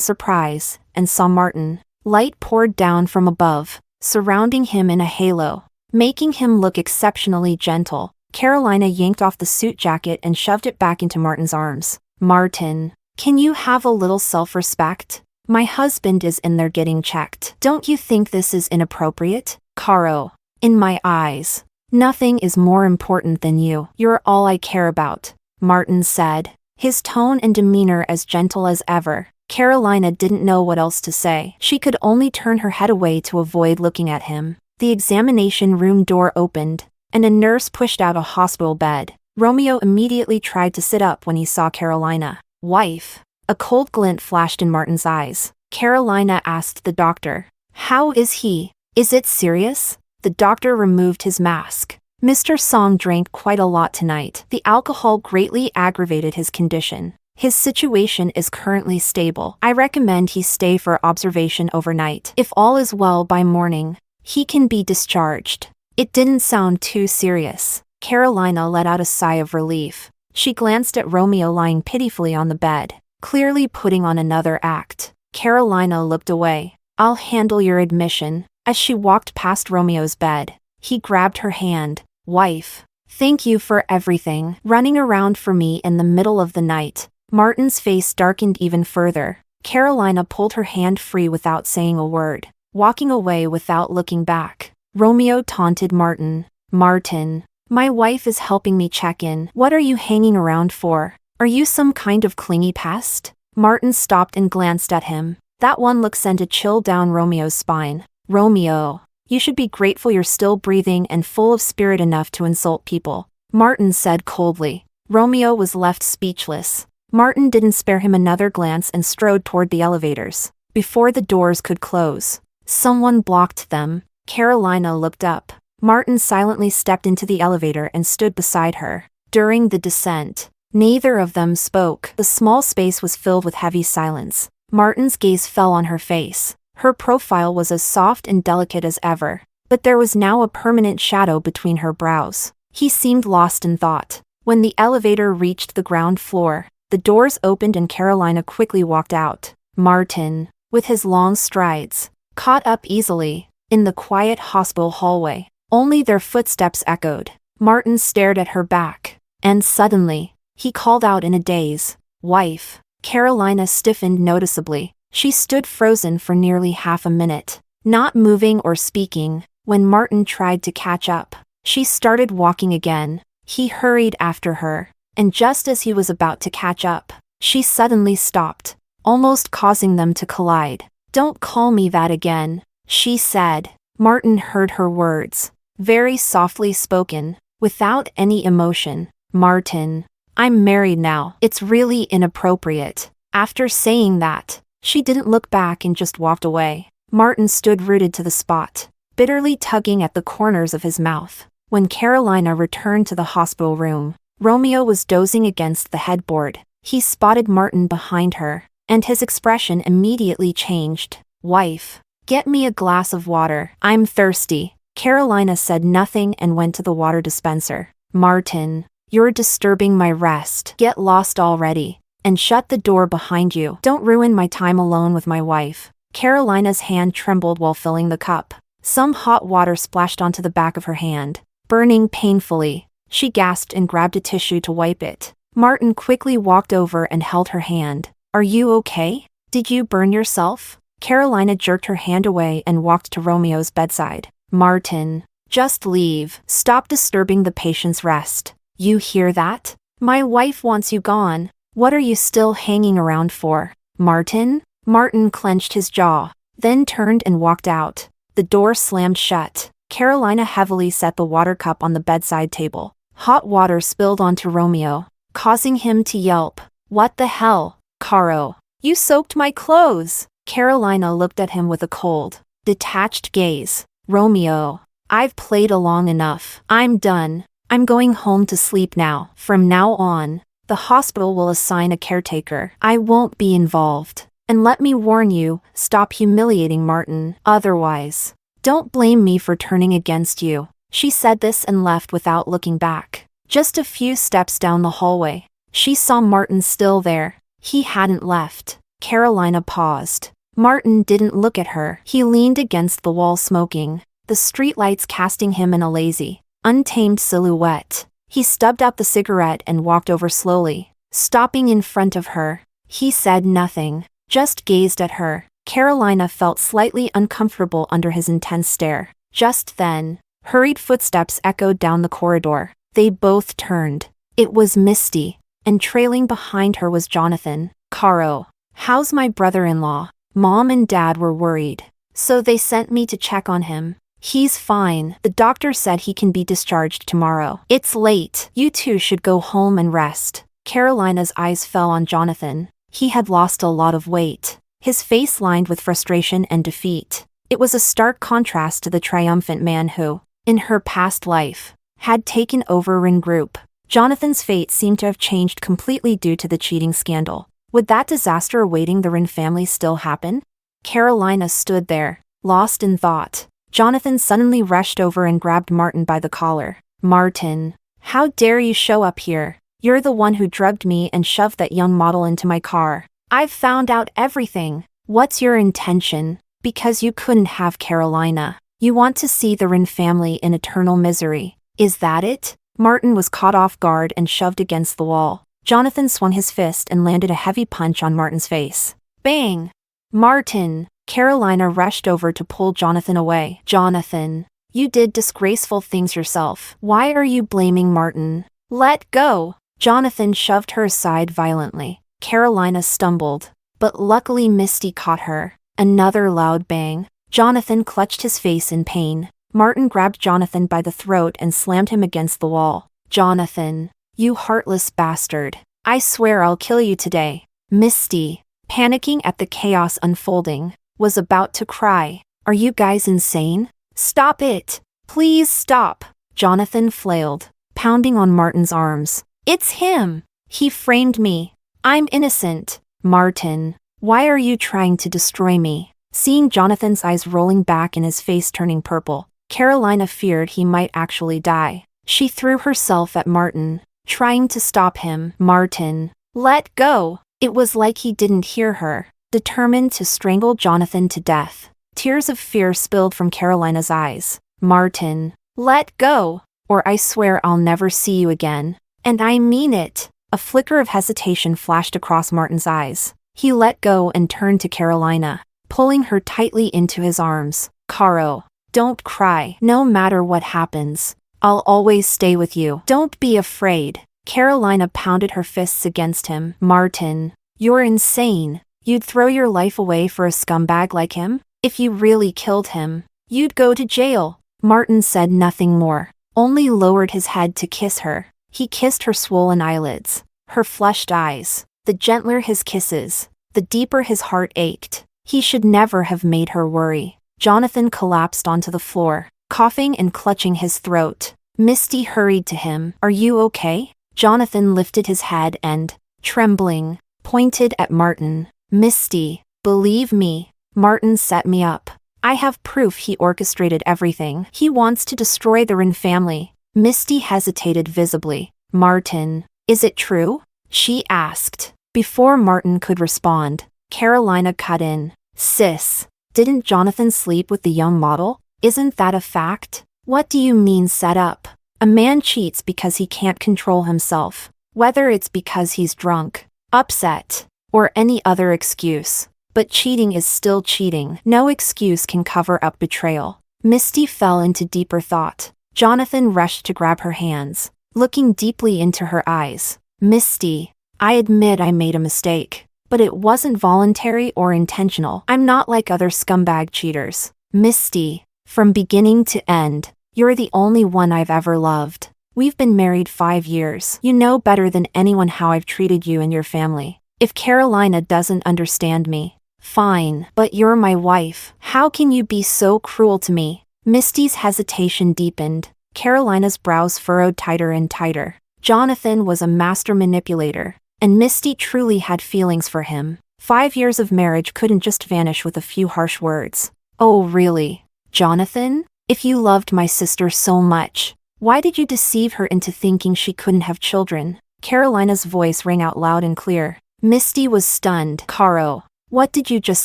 surprise and saw Martin. Light poured down from above, surrounding him in a halo, making him look exceptionally gentle. Carolina yanked off the suit jacket and shoved it back into Martin's arms. "Martin, can you have a little self-respect? My husband is in there getting checked. Don't you think this is inappropriate?" "Caro, in my eyes, Nothing is more important than you. You're all I care about, Martin said, his tone and demeanor as gentle as ever. Carolina didn't know what else to say. She could only turn her head away to avoid looking at him. The examination room door opened, and a nurse pushed out a hospital bed. Romeo immediately tried to sit up when he saw Carolina. Wife. A cold glint flashed in Martin's eyes. Carolina asked the doctor, "How is he? Is it serious?" The doctor removed his mask. Mr. Song drank quite a lot tonight. The alcohol greatly aggravated his condition. His situation is currently stable. I recommend he stay for observation overnight. If all is well by morning, he can be discharged. It didn't sound too serious. Carolina let out a sigh of relief. She glanced at Romeo lying pitifully on the bed, clearly putting on another act. Carolina looked away. "I'll handle your admission." As she walked past Romeo's bed, he grabbed her hand. "Wife, thank you for everything. Running around for me in the middle of the night." Martin's face darkened even further. Carolina pulled her hand free without saying a word, walking away without looking back. Romeo taunted Martin. "Martin, my wife is helping me check in. What are you hanging around for? Are you some kind of clingy pest?" Martin stopped and glanced at him. That one look sent a chill down Romeo's spine. "Romeo, you should be grateful you're still breathing and full of spirit enough to insult people," Martin said coldly. Romeo was left speechless. Martin didn't spare him another glance and strode toward the elevators. Before the doors could close, someone blocked them. Carolina looked up. Martin silently stepped into the elevator and stood beside her. During the descent, neither of them spoke. The small space was filled with heavy silence. Martin's gaze fell on her face. Her profile was as soft and delicate as ever, but there was now a permanent shadow between her brows. He seemed lost in thought. When the elevator reached the ground floor, the doors opened and Carolina quickly walked out. Martin, with his long strides, caught up easily in the quiet hospital hallway. Only their footsteps echoed. Martin stared at her back, and suddenly, he called out in a daze, "Wife." Carolina stiffened noticeably. She stood frozen for nearly half a minute, not moving or speaking. When Martin tried to catch up, she started walking again. He hurried after her, and just as he was about to catch up, she suddenly stopped, almost causing them to collide. "Don't call me that again," she said. Martin heard her words, very softly spoken, without any emotion. "Martin, I'm married now. It's really inappropriate." After saying that, she didn't look back and just walked away. Martin stood rooted to the spot, bitterly tugging at the corners of his mouth. When Carolina returned to the hospital room, Romeo was dozing against the headboard. He spotted Martin behind her, and his expression immediately changed. "Wife, get me a glass of water. I'm thirsty." Carolina said nothing and went to the water dispenser. "Martin, you're disturbing my rest. Get lost already, and shut the door behind you. Don't ruin my time alone with my wife." Carolina's hand trembled while filling the cup. Some hot water splashed onto the back of her hand, burning painfully. She gasped and grabbed a tissue to wipe it. Martin quickly walked over and held her hand. "Are you okay? Did you burn yourself?" Carolina jerked her hand away and walked to Romeo's bedside. "Martin, just leave. Stop disturbing the patient's rest. You hear that? My wife wants you gone. What are you still hanging around for, Martin?" Martin clenched his jaw, then turned and walked out. The door slammed shut. Carolina heavily set the water cup on the bedside table. Hot water spilled onto Romeo, causing him to yelp. "What the hell, Caro? You soaked my clothes!" Carolina looked at him with a cold, detached gaze. "Romeo, I've played along enough. I'm done. I'm going home to sleep now. From now on, the hospital will assign a caretaker. I won't be involved. And let me warn you, stop humiliating Martin. Otherwise, don't blame me for turning against you." She said this and left without looking back. Just a few steps down the hallway, she saw Martin still there. He hadn't left. Carolina paused. Martin didn't look at her. He leaned against the wall smoking, the streetlights casting him in a lazy, untamed silhouette. He stubbed out the cigarette and walked over slowly, stopping in front of her. He said nothing, just gazed at her. Carolina felt slightly uncomfortable under his intense stare. Just then, Hurried footsteps echoed down the corridor. They both turned. It was Misty, and trailing behind her was Jonathan. Caro, how's my brother-in-law? Mom and Dad were worried, so they sent me to check on him. He's fine. The doctor said he can be discharged tomorrow. It's late. You two should go home and rest. Carolina's eyes fell on Jonathan. He had lost a lot of weight, his face lined with frustration and defeat. It was a stark contrast to the triumphant man who, in her past life, had taken over Rin Group. Jonathan's fate seemed to have changed completely due to the cheating scandal. Would that disaster awaiting the Rin family still happen? Carolina stood there, lost in thought. Jonathan suddenly rushed over and grabbed Martin by the collar. Martin, how dare you show up here? You're the one who drugged me and shoved that young model into my car. I've found out everything. What's your intention? Because you couldn't have Carolina. You want to see the Rin family in eternal misery. Is that it? Martin was caught off guard and shoved against the wall. Jonathan swung his fist and landed a heavy punch on Martin's face. Bang! Martin! Carolina rushed over to pull Jonathan away. Jonathan, you did disgraceful things yourself. Why are you blaming Martin? Let go! Jonathan shoved her aside violently. Carolina stumbled, but luckily Misty caught her. Another loud bang. Jonathan clutched his face in pain. Martin grabbed Jonathan by the throat and slammed him against the wall. Jonathan, you heartless bastard. I swear I'll kill you today. Misty, panicking at the chaos unfolding, was about to cry. Are you guys insane? Stop it! Please stop! Jonathan flailed, pounding on Martin's arms. It's him! He framed me. I'm innocent. Martin, why are you trying to destroy me? Seeing Jonathan's eyes rolling back and his face turning purple, Carolina feared he might actually die. She threw herself at Martin, trying to stop him. Martin, let go! It was like he didn't hear her, determined to strangle Jonathan to death. Tears of fear spilled from Carolina's eyes. Martin, let go, or I swear I'll never see you again. And I mean it. A flicker of hesitation flashed across Martin's eyes. He let go and turned to Carolina, pulling her tightly into his arms. Caro, don't cry. No matter what happens, I'll always stay with you. Don't be afraid. Carolina pounded her fists against him. Martin, you're insane. You'd throw your life away for a scumbag like him? If you really killed him, you'd go to jail. Martin said nothing more, only lowered his head to kiss her. He kissed her swollen eyelids, her flushed eyes. The gentler his kisses, the deeper his heart ached. He should never have made her worry. Jonathan collapsed onto the floor, coughing and clutching his throat. Misty hurried to him. Are you okay? Jonathan lifted his head and, trembling, pointed at Martin. Misty, believe me, Martin set me up. I have proof he orchestrated everything. He wants to destroy the Rin family. Misty hesitated visibly. Martin, is it true? She asked. Before Martin could respond, Carolina cut in. Sis, didn't Jonathan sleep with the young model? Isn't that a fact? What do you mean set up? A man cheats because he can't control himself, whether it's because he's drunk, upset, or any other excuse. But cheating is still cheating. No excuse can cover up betrayal. Misty fell into deeper thought. Jonathan rushed to grab her hands, looking deeply into her eyes. Misty, I admit I made a mistake, but it wasn't voluntary or intentional. I'm not like other scumbag cheaters. Misty, from beginning to end, you're the only one I've ever loved. We've been married 5 years. You know better than anyone how I've treated you and your family. If Carolina doesn't understand me, fine, but you're my wife. How can you be so cruel to me? Misty's hesitation deepened. Carolina's brows furrowed tighter and tighter. Jonathan was a master manipulator, and Misty truly had feelings for him. 5 years of marriage couldn't just vanish with a few harsh words. Oh really? Jonathan? If you loved my sister so much, why did you deceive her into thinking she couldn't have children? Carolina's voice rang out loud and clear. Misty was stunned. Caro, what did you just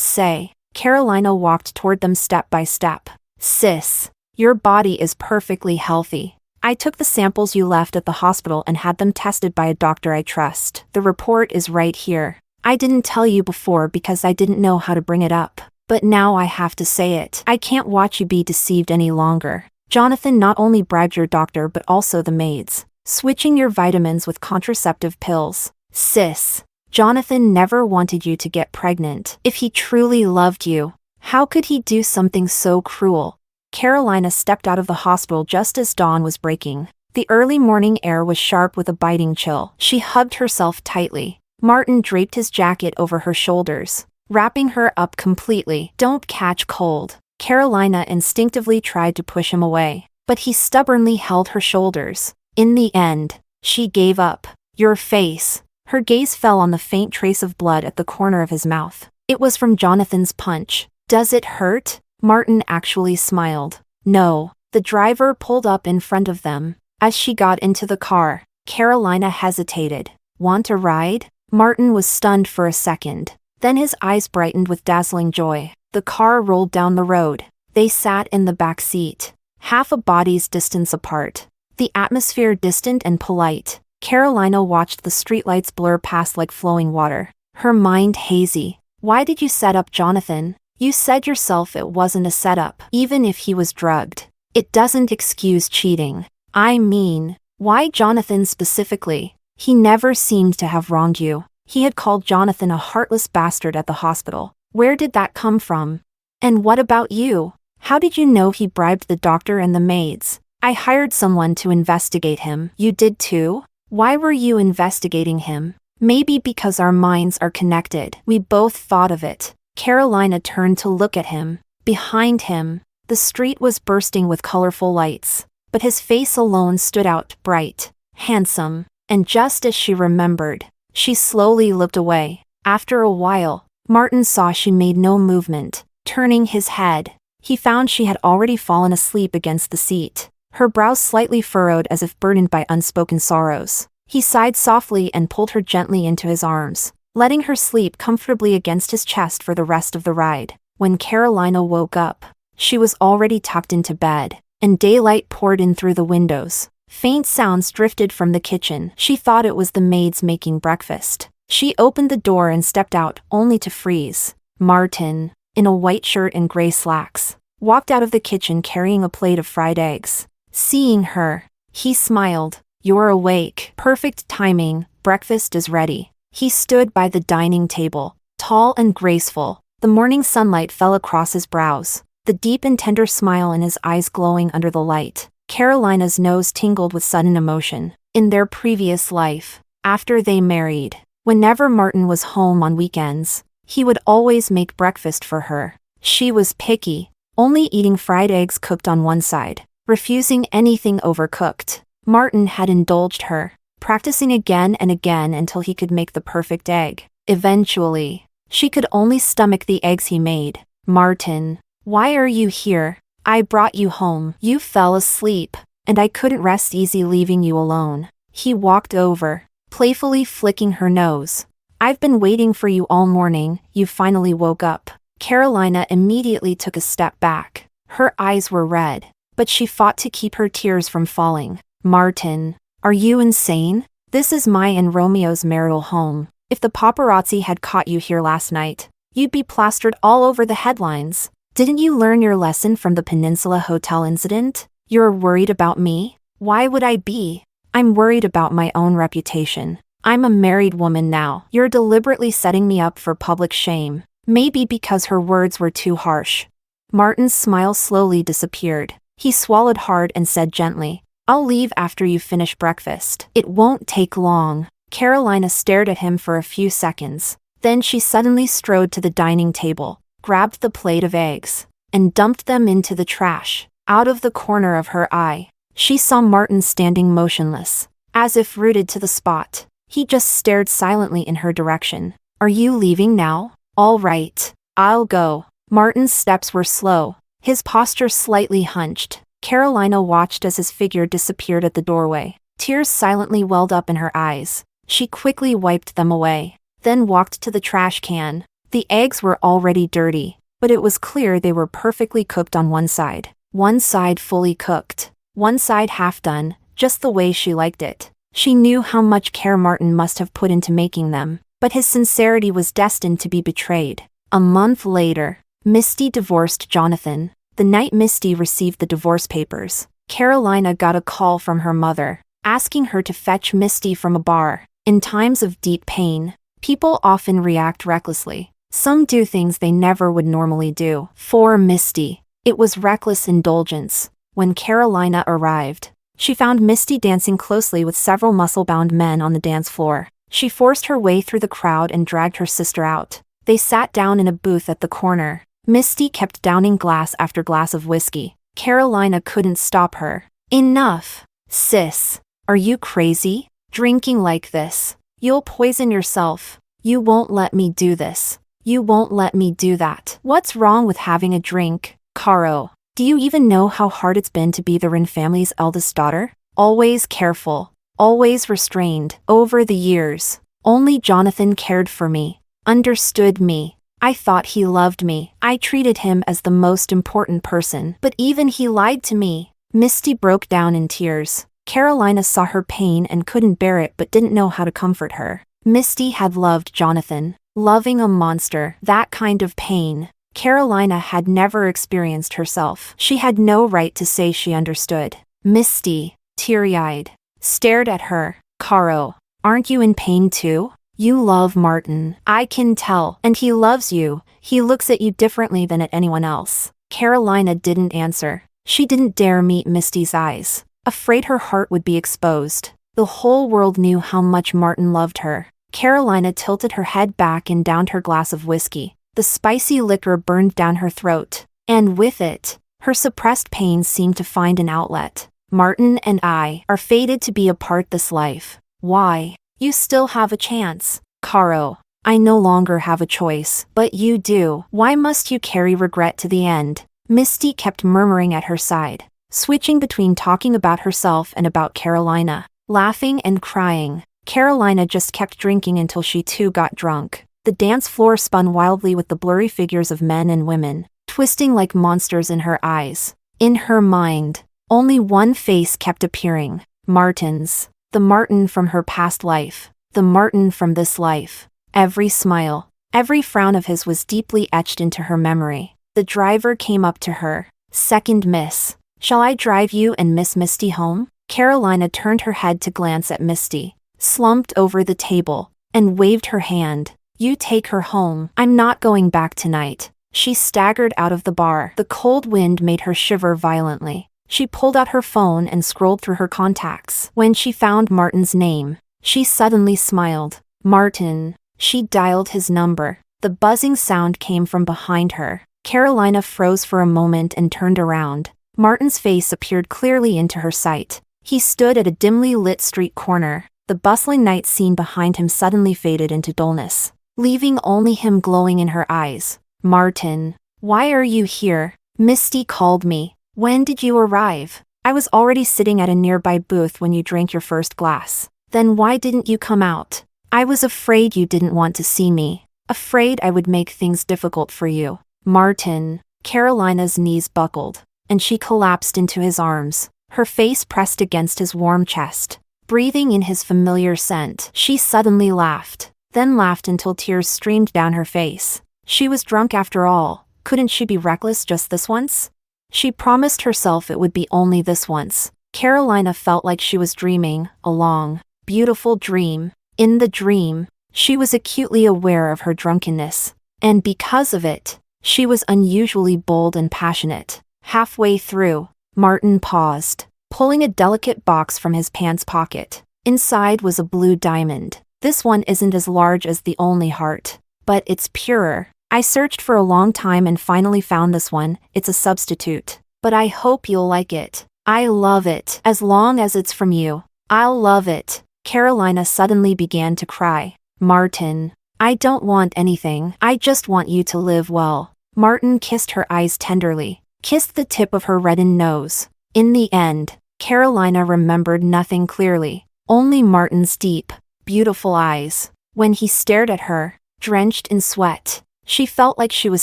say? Carolina walked toward them step by step. Sis, your body is perfectly healthy. I took the samples you left at the hospital and had them tested by a doctor I trust. The report is right here. I didn't tell you before because I didn't know how to bring it up. But now I have to say it. I can't watch you be deceived any longer. Jonathan not only bribed your doctor but also the maids, switching your vitamins with contraceptive pills. Sis, Jonathan never wanted you to get pregnant. If he truly loved you, how could he do something so cruel? Carolina stepped out of the hospital just as dawn was breaking. The early morning air was sharp with a biting chill. She hugged herself tightly. Martin draped his jacket over her shoulders, wrapping her up completely. Don't catch cold. Carolina instinctively tried to push him away, but he stubbornly held her shoulders. In the end, she gave up. Your face. Her gaze fell on the faint trace of blood at the corner of his mouth. It was from Jonathan's punch. Does it hurt? Martin actually smiled. No. The driver pulled up in front of them. As she got into the car, Carolina hesitated. Want a ride? Martin was stunned for a second. Then his eyes brightened with dazzling joy. The car rolled down the road. They sat in the back seat, half a body's distance apart. The atmosphere distant and polite. Carolina watched the streetlights blur past like flowing water, her mind hazy. Why did you set up Jonathan? You said yourself it wasn't a setup, even if he was drugged. It doesn't excuse cheating. I mean, why Jonathan specifically? He never seemed to have wronged you. He had called Jonathan a heartless bastard at the hospital. Where did that come from? And what about you? How did you know he bribed the doctor and the maids? I hired someone to investigate him. You did too? Why were you investigating him? Maybe because our minds are connected. We both thought of it. Carolina turned to look at him. Behind him, the street was bursting with colorful lights, but his face alone stood out, bright, handsome, and just as she remembered, she slowly looked away. After a while, Martin saw she made no movement. Turning his head, he found she had already fallen asleep against the seat, her brows slightly furrowed as if burdened by unspoken sorrows. He sighed softly and pulled her gently into his arms, letting her sleep comfortably against his chest for the rest of the ride. When Carolina woke up, she was already tucked into bed, and daylight poured in through the windows. Faint sounds drifted from the kitchen. She thought it was the maids making breakfast. She opened the door and stepped out, only to freeze. Martin, in a white shirt and gray slacks, walked out of the kitchen carrying a plate of fried eggs. Seeing her, he smiled. You're awake. Perfect timing. Breakfast is ready. He stood by the dining table, tall and graceful. The morning sunlight fell across his brows, the deep and tender smile in his eyes glowing under the light. Carolina's nose tingled with sudden emotion. In their previous life, after they married, whenever Martin was home on weekends, he would always make breakfast for her. She was picky, only eating fried eggs cooked on one side, refusing anything overcooked. Martin had indulged her, practicing again and again until he could make the perfect egg. Eventually, she could only stomach the eggs he made. Martin, why are you here? I brought you home. You fell asleep, and I couldn't rest easy leaving you alone. He walked over, playfully flicking her nose. I've been waiting for you all morning. You finally woke up. Carolina immediately took a step back. Her eyes were red, but she fought to keep her tears from falling. Martin, are you insane? This is my and Romeo's marital home. If the paparazzi had caught you here last night, you'd be plastered all over the headlines. Didn't you learn your lesson from the Peninsula Hotel incident? You're worried about me? Why would I be? I'm worried about my own reputation. I'm a married woman now. You're deliberately setting me up for public shame. Maybe because her words were too harsh. Martin's smile slowly disappeared. He swallowed hard and said gently, I'll leave after you finish breakfast. It won't take long. Carolina stared at him for a few seconds. Then she suddenly strode to the dining table, grabbed the plate of eggs, and dumped them into the trash. Out of the corner of her eye, she saw Martin standing motionless, as if rooted to the spot. He just stared silently in her direction. Are you leaving now? All right, I'll go. Martin's steps were slow, his posture slightly hunched. Carolina watched as his figure disappeared at the doorway. Tears silently welled up in her eyes. She quickly wiped them away, then walked to the trash can. The eggs were already dirty, but it was clear they were perfectly cooked on one side fully cooked, one side half done, just the way she liked it. She knew how much care Martin must have put into making them, but his sincerity was destined to be betrayed. A month later, Misty divorced Jonathan. The night Misty received the divorce papers, Carolina got a call from her mother, asking her to fetch Misty from a bar. In times of deep pain, people often react recklessly. Some do things they never would normally do. For Misty, it was reckless indulgence. When Carolina arrived, she found Misty dancing closely with several muscle-bound men on the dance floor. She forced her way through the crowd and dragged her sister out. They sat down in a booth at the corner. Misty kept downing glass after glass of whiskey. Carolina couldn't stop her. "Enough, sis. Are you crazy? Drinking like this. You'll poison yourself. You won't let me do this. You won't let me do that. What's wrong with having a drink, Caro? Do you even know how hard it's been to be the Wren family's eldest daughter? Always careful, always restrained. Over the years, only Jonathan cared for me, understood me. I thought he loved me. I treated him as the most important person, but even he lied to me." Misty broke down in tears. Carolina saw her pain and couldn't bear it but didn't know how to comfort her. Misty had loved Jonathan, loving a monster. That kind of pain Carolina had never experienced herself. She had no right to say she understood. Misty, teary-eyed, stared at her. "Caro, aren't you in pain too? You love Martin. I can tell. And he loves you. He looks at you differently than at anyone else." Carolina didn't answer. She didn't dare meet Misty's eyes, afraid her heart would be exposed. The whole world knew how much Martin loved her. Carolina tilted her head back and downed her glass of whiskey. The spicy liquor burned down her throat, and with it, her suppressed pain seemed to find an outlet. "Martin and I are fated to be apart this life. Why? You still have a chance, Caro. I no longer have a choice, but you do. Why must you carry regret to the end?" Misty kept murmuring at her side, switching between talking about herself and about Carolina, laughing and crying. Carolina just kept drinking until she too got drunk. The dance floor spun wildly with the blurry figures of men and women, twisting like monsters in her eyes. In her mind, only one face kept appearing. Martin's. The Martin from her past life. The Martin from this life. Every smile, every frown of his was deeply etched into her memory. The driver came up to her. "Second miss. Shall I drive you and Miss Misty home?" Carolina turned her head to glance at Misty, slumped over the table, and waved her hand. "You take her home. I'm not going back tonight." She staggered out of the bar. The cold wind made her shiver violently. She pulled out her phone and scrolled through her contacts. When she found Martin's name, she suddenly smiled. "Martin." She dialed his number. The buzzing sound came from behind her. Carolina froze for a moment and turned around. Martin's face appeared clearly into her sight. He stood at a dimly lit street corner. The bustling night scene behind him suddenly faded into dullness, leaving only him glowing in her eyes. "Martin, why are you here?" "Misty called me." "When did you arrive?" "I was already sitting at a nearby booth when you drank your first glass." "Then why didn't you come out?" "I was afraid you didn't want to see me. Afraid I would make things difficult for you." "Martin." Carolina's knees buckled, and she collapsed into his arms, her face pressed against his warm chest. Breathing in his familiar scent, she suddenly laughed, then laughed until tears streamed down her face. She was drunk after all. Couldn't she be reckless just this once? She promised herself it would be only this once. Carolina felt like she was dreaming a long, beautiful dream. In the dream, she was acutely aware of her drunkenness, and because of it, she was unusually bold and passionate. Halfway through, Martin paused, pulling a delicate box from his pants pocket. Inside was a blue diamond. "This one isn't as large as the only heart, but it's purer. I searched for a long time and finally found this one. It's a substitute. But I hope you'll like it. I love it. As long as it's from you, I'll love it." Carolina suddenly began to cry. "Martin, I don't want anything. I just want you to live well." Martin kissed her eyes tenderly, kissed the tip of her reddened nose. In the end, Carolina remembered nothing clearly, only Martin's deep, beautiful eyes. When he stared at her, drenched in sweat, she felt like she was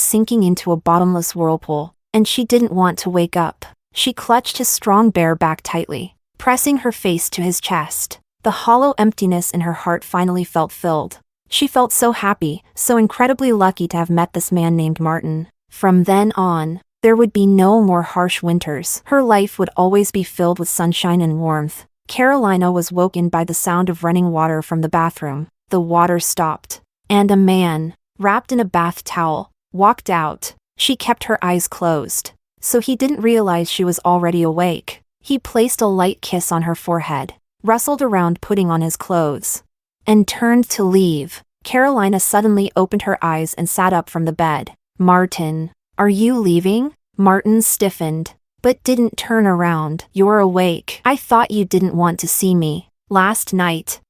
sinking into a bottomless whirlpool, and she didn't want to wake up. She clutched his strong bare back tightly, pressing her face to his chest. The hollow emptiness in her heart finally felt filled. She felt so happy, so incredibly lucky to have met this man named Martin. From then on, There would be no more harsh winters. Her life would always be filled with sunshine and warmth. Carolina was woken by the sound of running water from the bathroom. The water stopped, and a man, wrapped in a bath towel, walked out. She kept her eyes closed, so he didn't realize she was already awake. He placed a light kiss on her forehead, rustled around putting on his clothes, and turned to leave. Carolina suddenly opened her eyes and sat up from the bed. "Martin, are you leaving?" Martin stiffened, but didn't turn around. "You're awake. I thought you didn't want to see me. Last night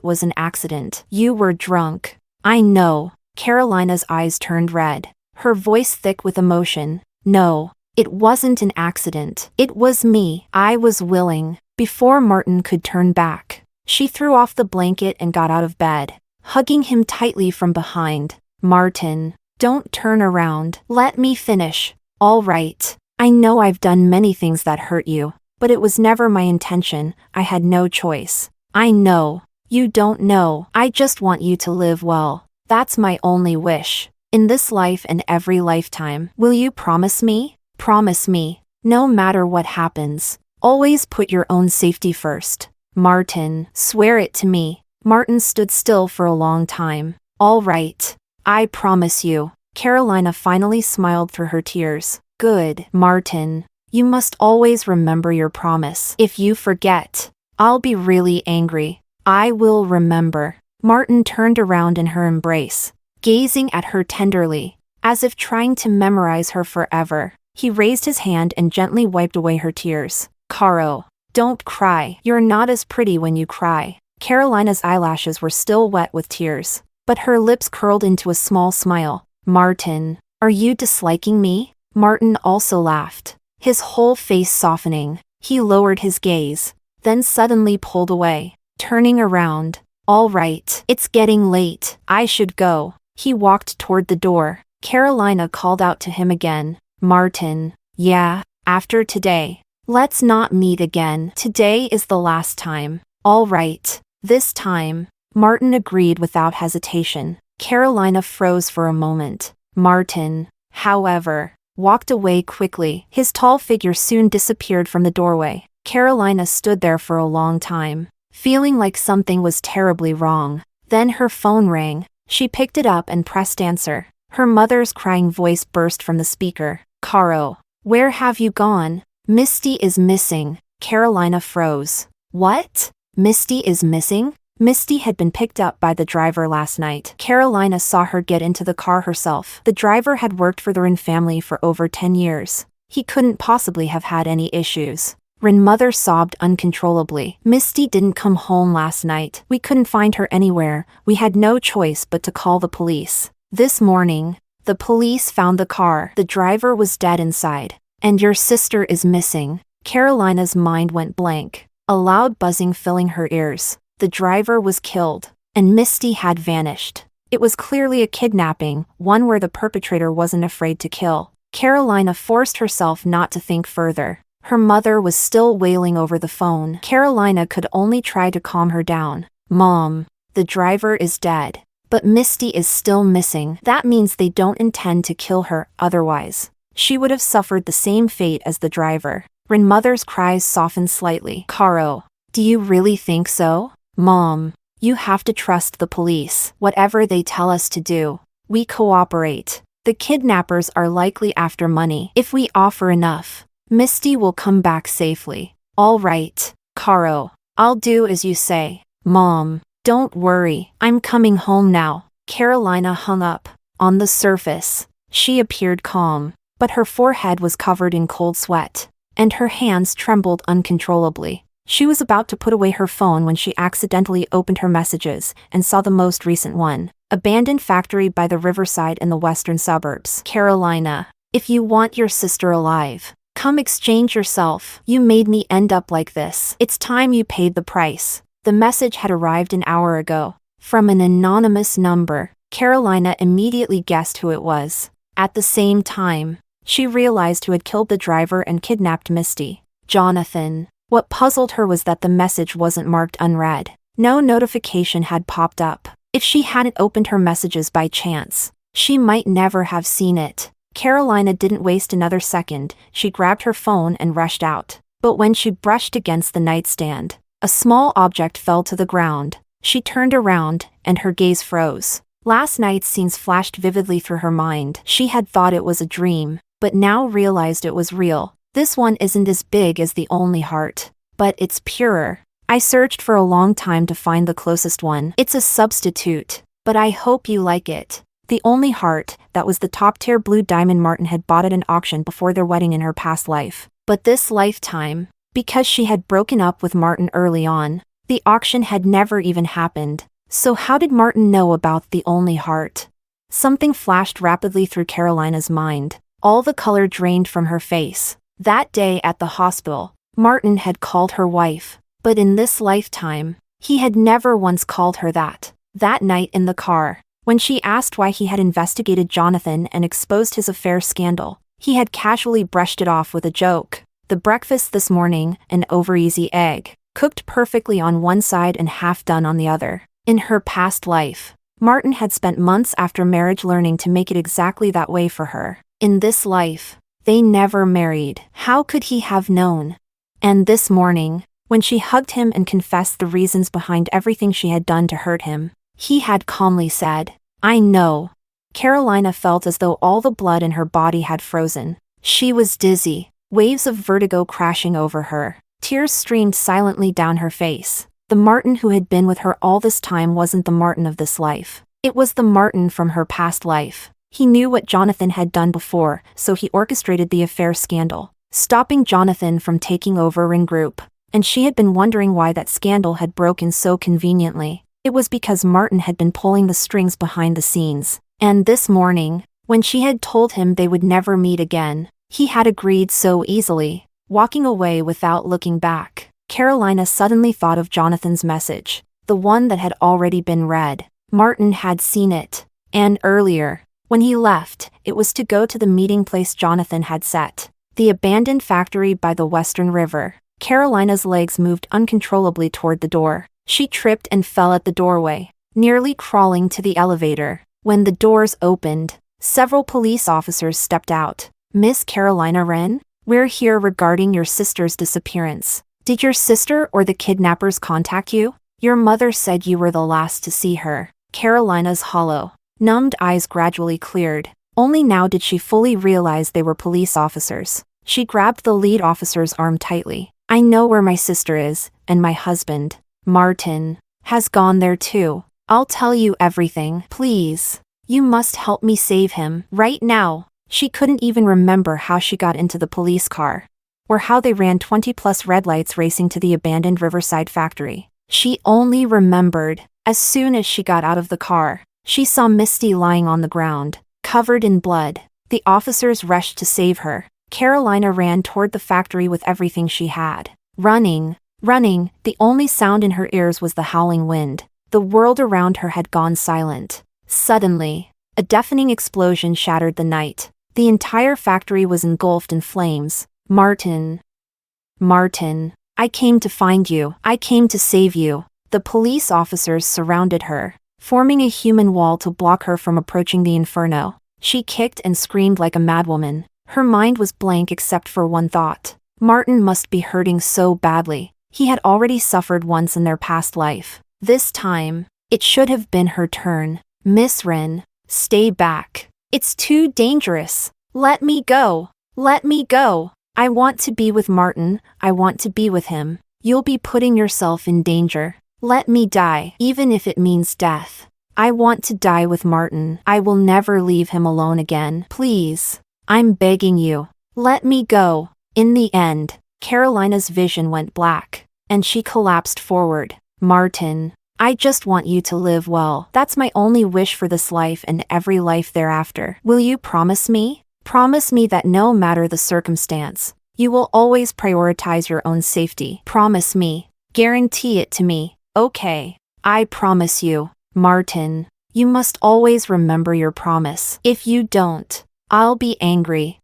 was an accident. You were drunk." "I know." Carolina's eyes turned red, her voice thick with emotion. "No, it wasn't an accident. It was me. I was willing." Before Martin could turn back, she threw off the blanket and got out of bed, hugging him tightly from behind. "Martin, don't turn around. Let me finish." "All right. I know I've done many things that hurt you, but it was never my intention. I had no choice." "I know. You don't know. I just want you to live well. That's my only wish. In this life and every lifetime. Will you promise me? Promise me. No matter what happens, always put your own safety first." "Martin, swear it to me." Martin stood still for a long time. "All right. I promise you." Carolina finally smiled through her tears. "Good, Martin. You must always remember your promise. If you forget, I'll be really angry." "I will remember." Martin turned around in her embrace, gazing at her tenderly, as if trying to memorize her forever. He raised his hand and gently wiped away her tears. "Caro, don't cry. You're not as pretty when you cry." Carolina's eyelashes were still wet with tears, but her lips curled into a small smile. "Martin, are you disliking me?" Martin also laughed, his whole face softening. He lowered his gaze, then suddenly pulled away, turning around. "All right, it's getting late. I should go." He walked toward the door. Carolina called out to him again. "Martin, yeah, after today. Let's not meet again. Today is the last time." "All right, this time." Martin agreed without hesitation. Carolina froze for a moment. Martin, however, walked away quickly. His tall figure soon disappeared from the doorway. Carolina stood there for a long time, feeling like something was terribly wrong. Then her phone rang. She picked it up and pressed answer. Her mother's crying voice burst from the speaker. "Caro, where have you gone? Misty is missing." Carolina froze. "What? Misty is missing?" Misty had been picked up by the driver last night. Carolina saw her get into the car herself. The driver had worked for the Wren family for over 10 years. He couldn't possibly have had any issues. Wren's mother sobbed uncontrollably. "Misty didn't come home last night. We couldn't find her anywhere. We had no choice but to call the police. This morning, the police found the car. The driver was dead inside. And your sister is missing." Carolina's mind went blank, a loud buzzing filling her ears. The driver was killed, and Misty had vanished. It was clearly a kidnapping, one where the perpetrator wasn't afraid to kill. Carolina forced herself not to think further. Her mother was still wailing over the phone. Carolina could only try to calm her down. "Mom, the driver is dead, but Misty is still missing. That means they don't intend to kill her, otherwise she would have suffered the same fate as the driver." Wren's mother's cries softened slightly. "Caro, do you really think so?" "Mom, you have to trust the police. Whatever they tell us to do, we cooperate. The kidnappers are likely after money. If we offer enough, Misty will come back safely." "All right, Caro, I'll do as you say." "Mom, don't worry. I'm coming home now." Carolina hung up. On the surface, she appeared calm, but her forehead was covered in cold sweat, and her hands trembled uncontrollably. She was about to put away her phone when she accidentally opened her messages and saw the most recent one. "Abandoned factory by the riverside in the western suburbs. Carolina, if you want your sister alive, come exchange yourself. You made me end up like this. It's time you paid the price." The message had arrived an hour ago, from an anonymous number. Carolina immediately guessed who it was. At the same time, she realized who had killed the driver and kidnapped Misty. Jonathan. What puzzled her was that the message wasn't marked unread. No notification had popped up. If she hadn't opened her messages by chance, she might never have seen it. Carolina didn't waste another second. She grabbed her phone and rushed out. But when she brushed against the nightstand, a small object fell to the ground. She turned around, and her gaze froze. Last night's scenes flashed vividly through her mind. She had thought it was a dream, but now realized it was real. This one isn't as big as the only heart, but it's purer. I searched for a long time to find the closest one. It's a substitute, but I hope you like it. The only heart, that was the top-tier blue diamond Martin had bought at an auction before their wedding in her past life. But this lifetime, because she had broken up with Martin early on, the auction had never even happened. So how did Martin know about the only heart? Something flashed rapidly through Carolina's mind. All the color drained from her face. That day at the hospital, Martin had called her wife. But in this lifetime, he had never once called her that. That night in the car, when she asked why he had investigated Jonathan and exposed his affair scandal, he had casually brushed it off with a joke. The breakfast this morning, an over-easy egg, cooked perfectly on one side and half done on the other. In her past life, Martin had spent months after marriage learning to make it exactly that way for her. In this life, they never married. How could he have known? And this morning, when she hugged him and confessed the reasons behind everything she had done to hurt him, he had calmly said, "I know." Carolina felt as though all the blood in her body had frozen. She was dizzy, waves of vertigo crashing over her. Tears streamed silently down her face. The Martin who had been with her all this time wasn't the Martin of this life. It was the Martin from her past life. He knew what Jonathan had done before, so he orchestrated the affair scandal, stopping Jonathan from taking over Ring Group. And she had been wondering why that scandal had broken so conveniently. It was because Martin had been pulling the strings behind the scenes. And this morning, when she had told him they would never meet again, he had agreed so easily, walking away without looking back. Carolina suddenly thought of Jonathan's message, the one that had already been read. Martin had seen it. And earlier, when he left, it was to go to the meeting place Jonathan had set, the abandoned factory by the Western River. Carolina's legs moved uncontrollably toward the door. She tripped and fell at the doorway, nearly crawling to the elevator. When the doors opened, several police officers stepped out. "Miss Carolina Wren, we're here regarding your sister's disappearance. Did your sister or the kidnappers contact you? Your mother said you were the last to see her." Carolina's hollow, numbed eyes gradually cleared. Only now did she fully realize they were police officers. She grabbed the lead officer's arm tightly. "I know where my sister is, and my husband, Martin, has gone there too. I'll tell you everything. Please, you must help me save him, right now." She couldn't even remember how she got into the police car, or how they ran 20+ red lights racing to the abandoned Riverside factory. She only remembered, as soon as she got out of the car, she saw Misty lying on the ground, covered in blood. The officers rushed to save her. Carolina ran toward the factory with everything she had. Running, the only sound in her ears was the howling wind. The world around her had gone silent. Suddenly, a deafening explosion shattered the night. The entire factory was engulfed in flames. "Martin. Martin. I came to find you. I came to save you." The police officers surrounded her, forming a human wall to block her from approaching the inferno. She kicked and screamed like a madwoman. Her mind was blank except for one thought. Martin must be hurting so badly. He had already suffered once in their past life. This time, it should have been her turn. "Miss Wren, stay back. It's too dangerous. Let me go. Let me go. I want to be with Martin. I want to be with him. You'll be putting yourself in danger. Let me die, even if it means death. I want to die with Martin. I will never leave him alone again. Please. I'm begging you. Let me go." In the end, Carolina's vision went black, and she collapsed forward. "Martin, I just want you to live well. That's my only wish for this life and every life thereafter. Will you promise me? Promise me that no matter the circumstance, you will always prioritize your own safety. Promise me. Guarantee it to me. Okay. I promise you. Martin, you must always remember your promise. If you don't, I'll be angry.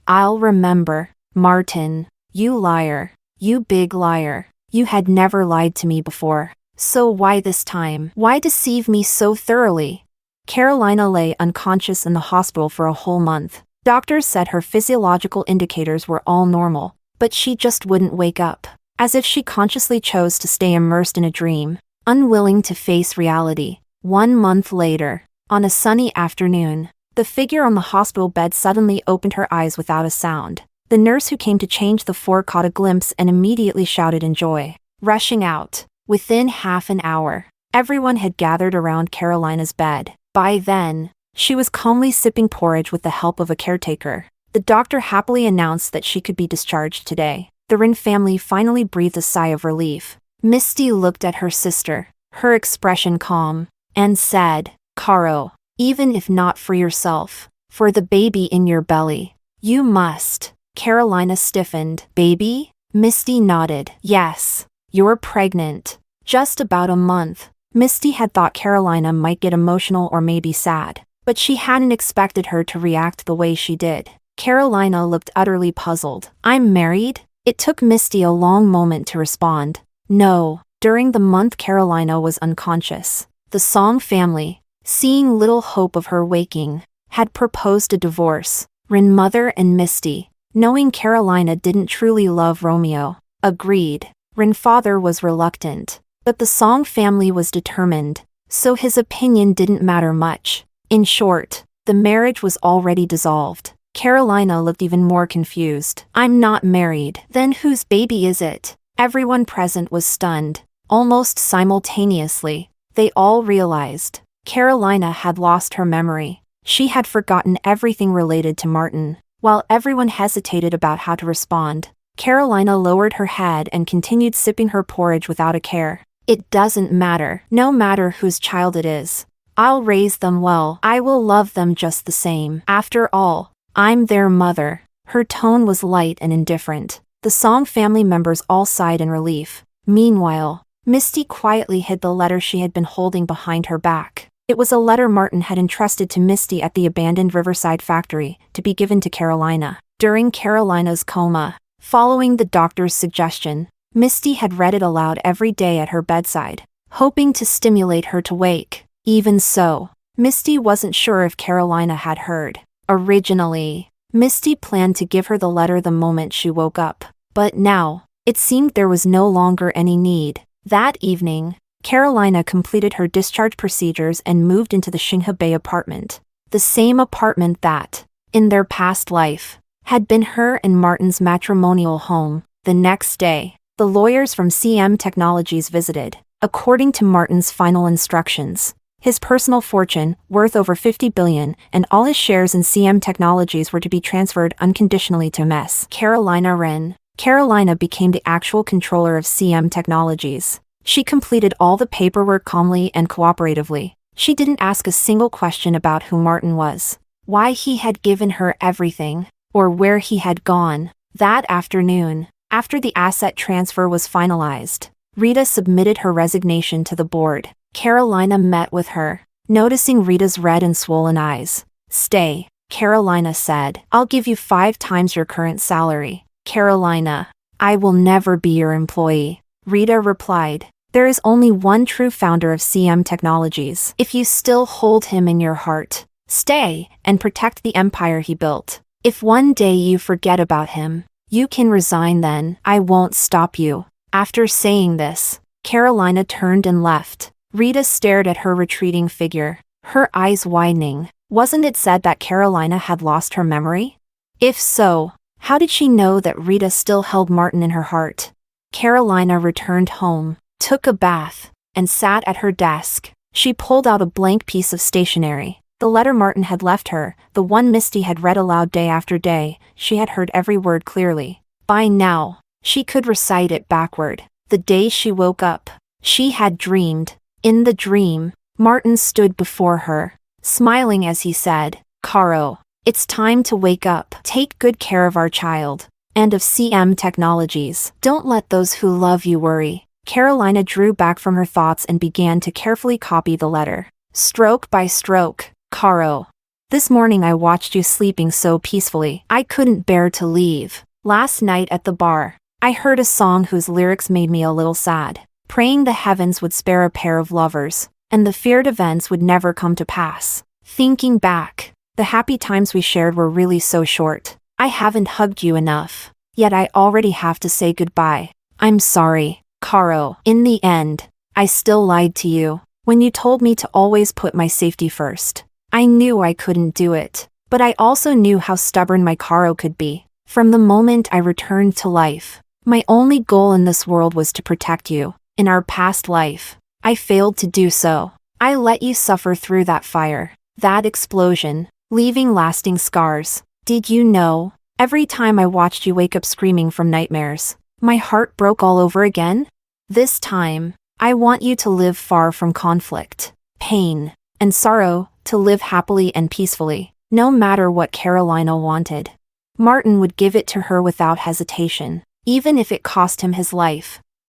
I'll remember. Martin, you liar. You big liar. You had never lied to me before. So why this time? Why deceive me so thoroughly?" Carolina lay unconscious in the hospital for a whole month. Doctors said her physiological indicators were all normal, but she just wouldn't wake up, as if she consciously chose to stay immersed in a dream, unwilling to face reality. 1 month later, on a sunny afternoon, the figure on the hospital bed suddenly opened her eyes without a sound. The nurse who came to change the floor caught a glimpse and immediately shouted in joy, rushing out. Within half an hour, everyone had gathered around Carolina's bed. By then, she was calmly sipping porridge with the help of a caretaker. The doctor happily announced that she could be discharged today. The Wren family finally breathed a sigh of relief. Misty looked at her sister, her expression calm, and said, "Caro, even if not for yourself, for the baby in your belly, you must." Carolina stiffened. "Baby?" Misty nodded. "Yes, you're pregnant. Just about a month." Misty had thought Carolina might get emotional or maybe sad, but she hadn't expected her to react the way she did. Carolina looked utterly puzzled. "I'm married?" It took Misty a long moment to respond. No. During the month Carolina was unconscious, the Song family, seeing little hope of her waking, had proposed a divorce. Wren mother and Misty, knowing Carolina didn't truly love Romeo, agreed. Wren father was reluctant, but the Song family was determined, so his opinion didn't matter much. In short, the marriage was already dissolved. Carolina looked even more confused. "I'm not married." "Then whose baby is it?" Everyone present was stunned. Almost simultaneously, they all realized Carolina had lost her memory. She had forgotten everything related to Martin. While everyone hesitated about how to respond, Carolina lowered her head and continued sipping her porridge without a care. "It doesn't matter. No matter whose child it is. I'll raise them well. I will love them just the same. After all, I'm their mother." Her tone was light and indifferent. The Song family members all sighed in relief. Meanwhile, Misty quietly hid the letter she had been holding behind her back. It was a letter Martin had entrusted to Misty at the abandoned Riverside factory, to be given to Carolina. During Carolina's coma, following the doctor's suggestion, Misty had read it aloud every day at her bedside, hoping to stimulate her to wake. Even so, Misty wasn't sure if Carolina had heard. Originally, Misty planned to give her the letter the moment she woke up, but now, it seemed there was no longer any need. That evening, Carolina completed her discharge procedures and moved into the Shinha Bay apartment, the same apartment that, in their past life, had been her and Martin's matrimonial home. The next day, the lawyers from CM Technologies visited. According to Martin's final instructions, his personal fortune, worth over $50 billion, and all his shares in CM Technologies were to be transferred unconditionally to Ms. Carolina Wren. Carolina became the actual controller of CM Technologies. She completed all the paperwork calmly and cooperatively. She didn't ask a single question about who Martin was, why he had given her everything, or where he had gone. That afternoon, after the asset transfer was finalized, Rita submitted her resignation to the board. Carolina met with her, noticing Rita's red and swollen eyes. "Stay," Carolina said. "I'll give you 5 times your current salary." "Carolina, I will never be your employee," Rita replied. "There is only one true founder of CM Technologies. If you still hold him in your heart, stay and protect the empire he built. If one day you forget about him, you can resign then. I won't stop you." After saying this, Carolina turned and left. Rita stared at her retreating figure, her eyes widening. Wasn't it said that Carolina had lost her memory? If so, how did she know that Rita still held Martin in her heart? Carolina returned home, took a bath, and sat at her desk. She pulled out a blank piece of stationery. The letter Martin had left her, the one Misty had read aloud day after day. She had heard every word clearly. By now, she could recite it backward. The day she woke up, she had dreamed. In the dream, Martin stood before her, smiling as he said, "Caro, it's time to wake up. Take good care of our child, and of CM Technologies. Don't let those who love you worry." Carolina drew back from her thoughts and began to carefully copy the letter. Stroke by stroke. "Caro, this morning I watched you sleeping so peacefully. I couldn't bear to leave. Last night at the bar, I heard a song whose lyrics made me a little sad. Praying the heavens would spare a pair of lovers. and the feared events would never come to pass. Thinking back, the happy times we shared were really so short. I haven't hugged you enough. Yet I already have to say goodbye. I'm sorry, Caro. In the end, I still lied to you when you told me to always put my safety first. I knew I couldn't do it, but I also knew how stubborn my Caro could be. From the moment I returned to life, my only goal in this world was to protect you. In our past life, I failed to do so. I let you suffer through that fire, that explosion, leaving lasting scars. Did you know? Every time I watched you wake up screaming from nightmares, my heart broke all over again. This time, I want you to live far from conflict, pain, and sorrow, to live happily and peacefully. No matter what Carolina wanted, Martin would give it to her without hesitation, even if it cost him his life.